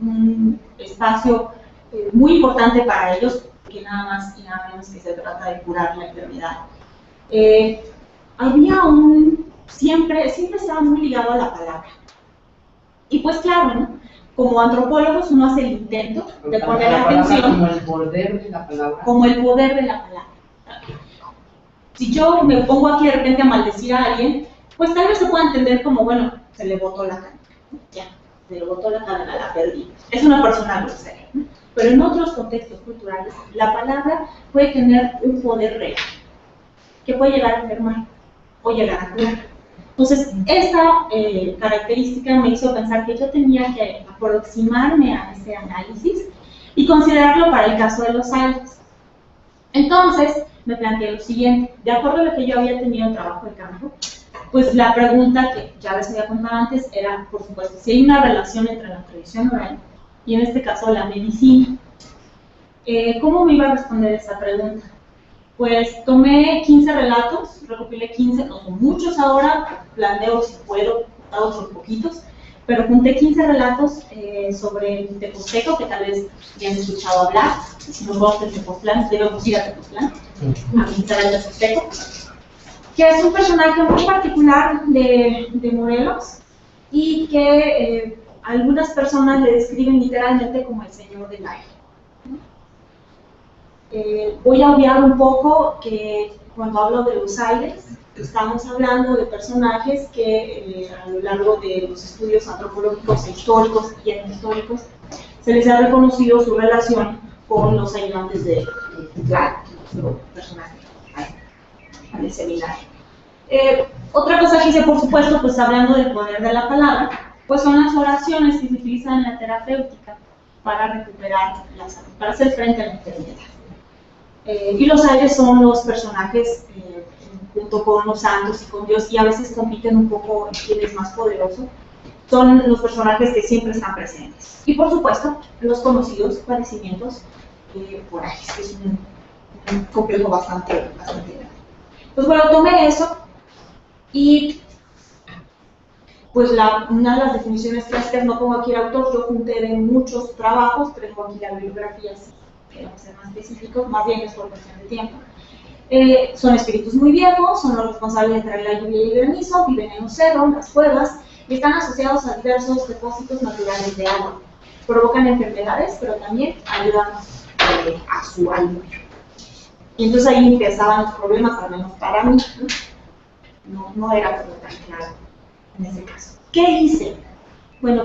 un espacio muy importante para ellos, que nada más y nada menos que se trata de curar la enfermedad, había siempre estaba muy ligado a la palabra. Y pues claro, ¿no? Como antropólogos uno hace el intento de poner atención como el poder de la palabra. Como el poder de la palabra. Si yo me pongo aquí de repente a maldecir a alguien, pues tal vez se pueda entender como, bueno, se le botó la cadena, ya, se le botó la cadena, la perdí. Es una persona grosera, ¿no? Pero en otros contextos culturales, la palabra puede tener un poder real, que puede llegar a enfermar o llegar a curar. Entonces, esta característica me hizo pensar que yo tenía que aproximarme a ese análisis y considerarlo para el caso de los aires. Entonces, me planteé lo siguiente: de acuerdo a lo que yo había tenido en trabajo de campo, pues la pregunta que ya les había contado antes era, por supuesto, si hay una relación entre la tradición oral y en este caso la medicina. ¿Cómo me iba a responder esa pregunta? Pues tomé 15 relatos, recopilé 15, no son muchos ahora, planeo si puedo, otros poquitos, pero junté 15 relatos sobre el Teposteco, que tal vez ya han escuchado hablar. Si no conocen Tepoztlán, debemos ir a Tepoztlán, a visitar al Teposteco, que es un personaje muy particular de Morelos y que algunas personas le describen literalmente como el señor del aire. Voy a obviar un poco que cuando hablo de los aires, estamos hablando de personajes que a lo largo de los estudios antropológicos e históricos y etnohistóricos se les ha reconocido su relación con los ayudantes de Tlaloc, nuestro personaje al seminario. Otra cosa que hice, por supuesto, pues hablando del poder de la palabra, pues son las oraciones que se utilizan en la terapéutica para recuperar la salud, para hacer frente a la enfermedad. Y los aires son los personajes, junto con los santos y con Dios, y a veces compiten un poco en quién es más poderoso, son los personajes que siempre están presentes. Y por supuesto, los conocidos padecimientos por aires, que es un complejo bastante grande. Pues bueno, tomé eso y pues una de las definiciones clásicas, no pongo aquí el autor, yo junté de muchos trabajos, tengo aquí la bibliografía, si queremos ser más específicos, más bien es por cuestión de tiempo. Son espíritus muy viejos, son los responsables de traer la lluvia y el granizo, viven en los cerros, las cuevas, y están asociados a diversos depósitos naturales de agua. Provocan enfermedades, pero también ayudan a su alivio. Y entonces ahí empezaban los problemas, al menos para mí, no era todo tan claro en ese caso. ¿Qué hice?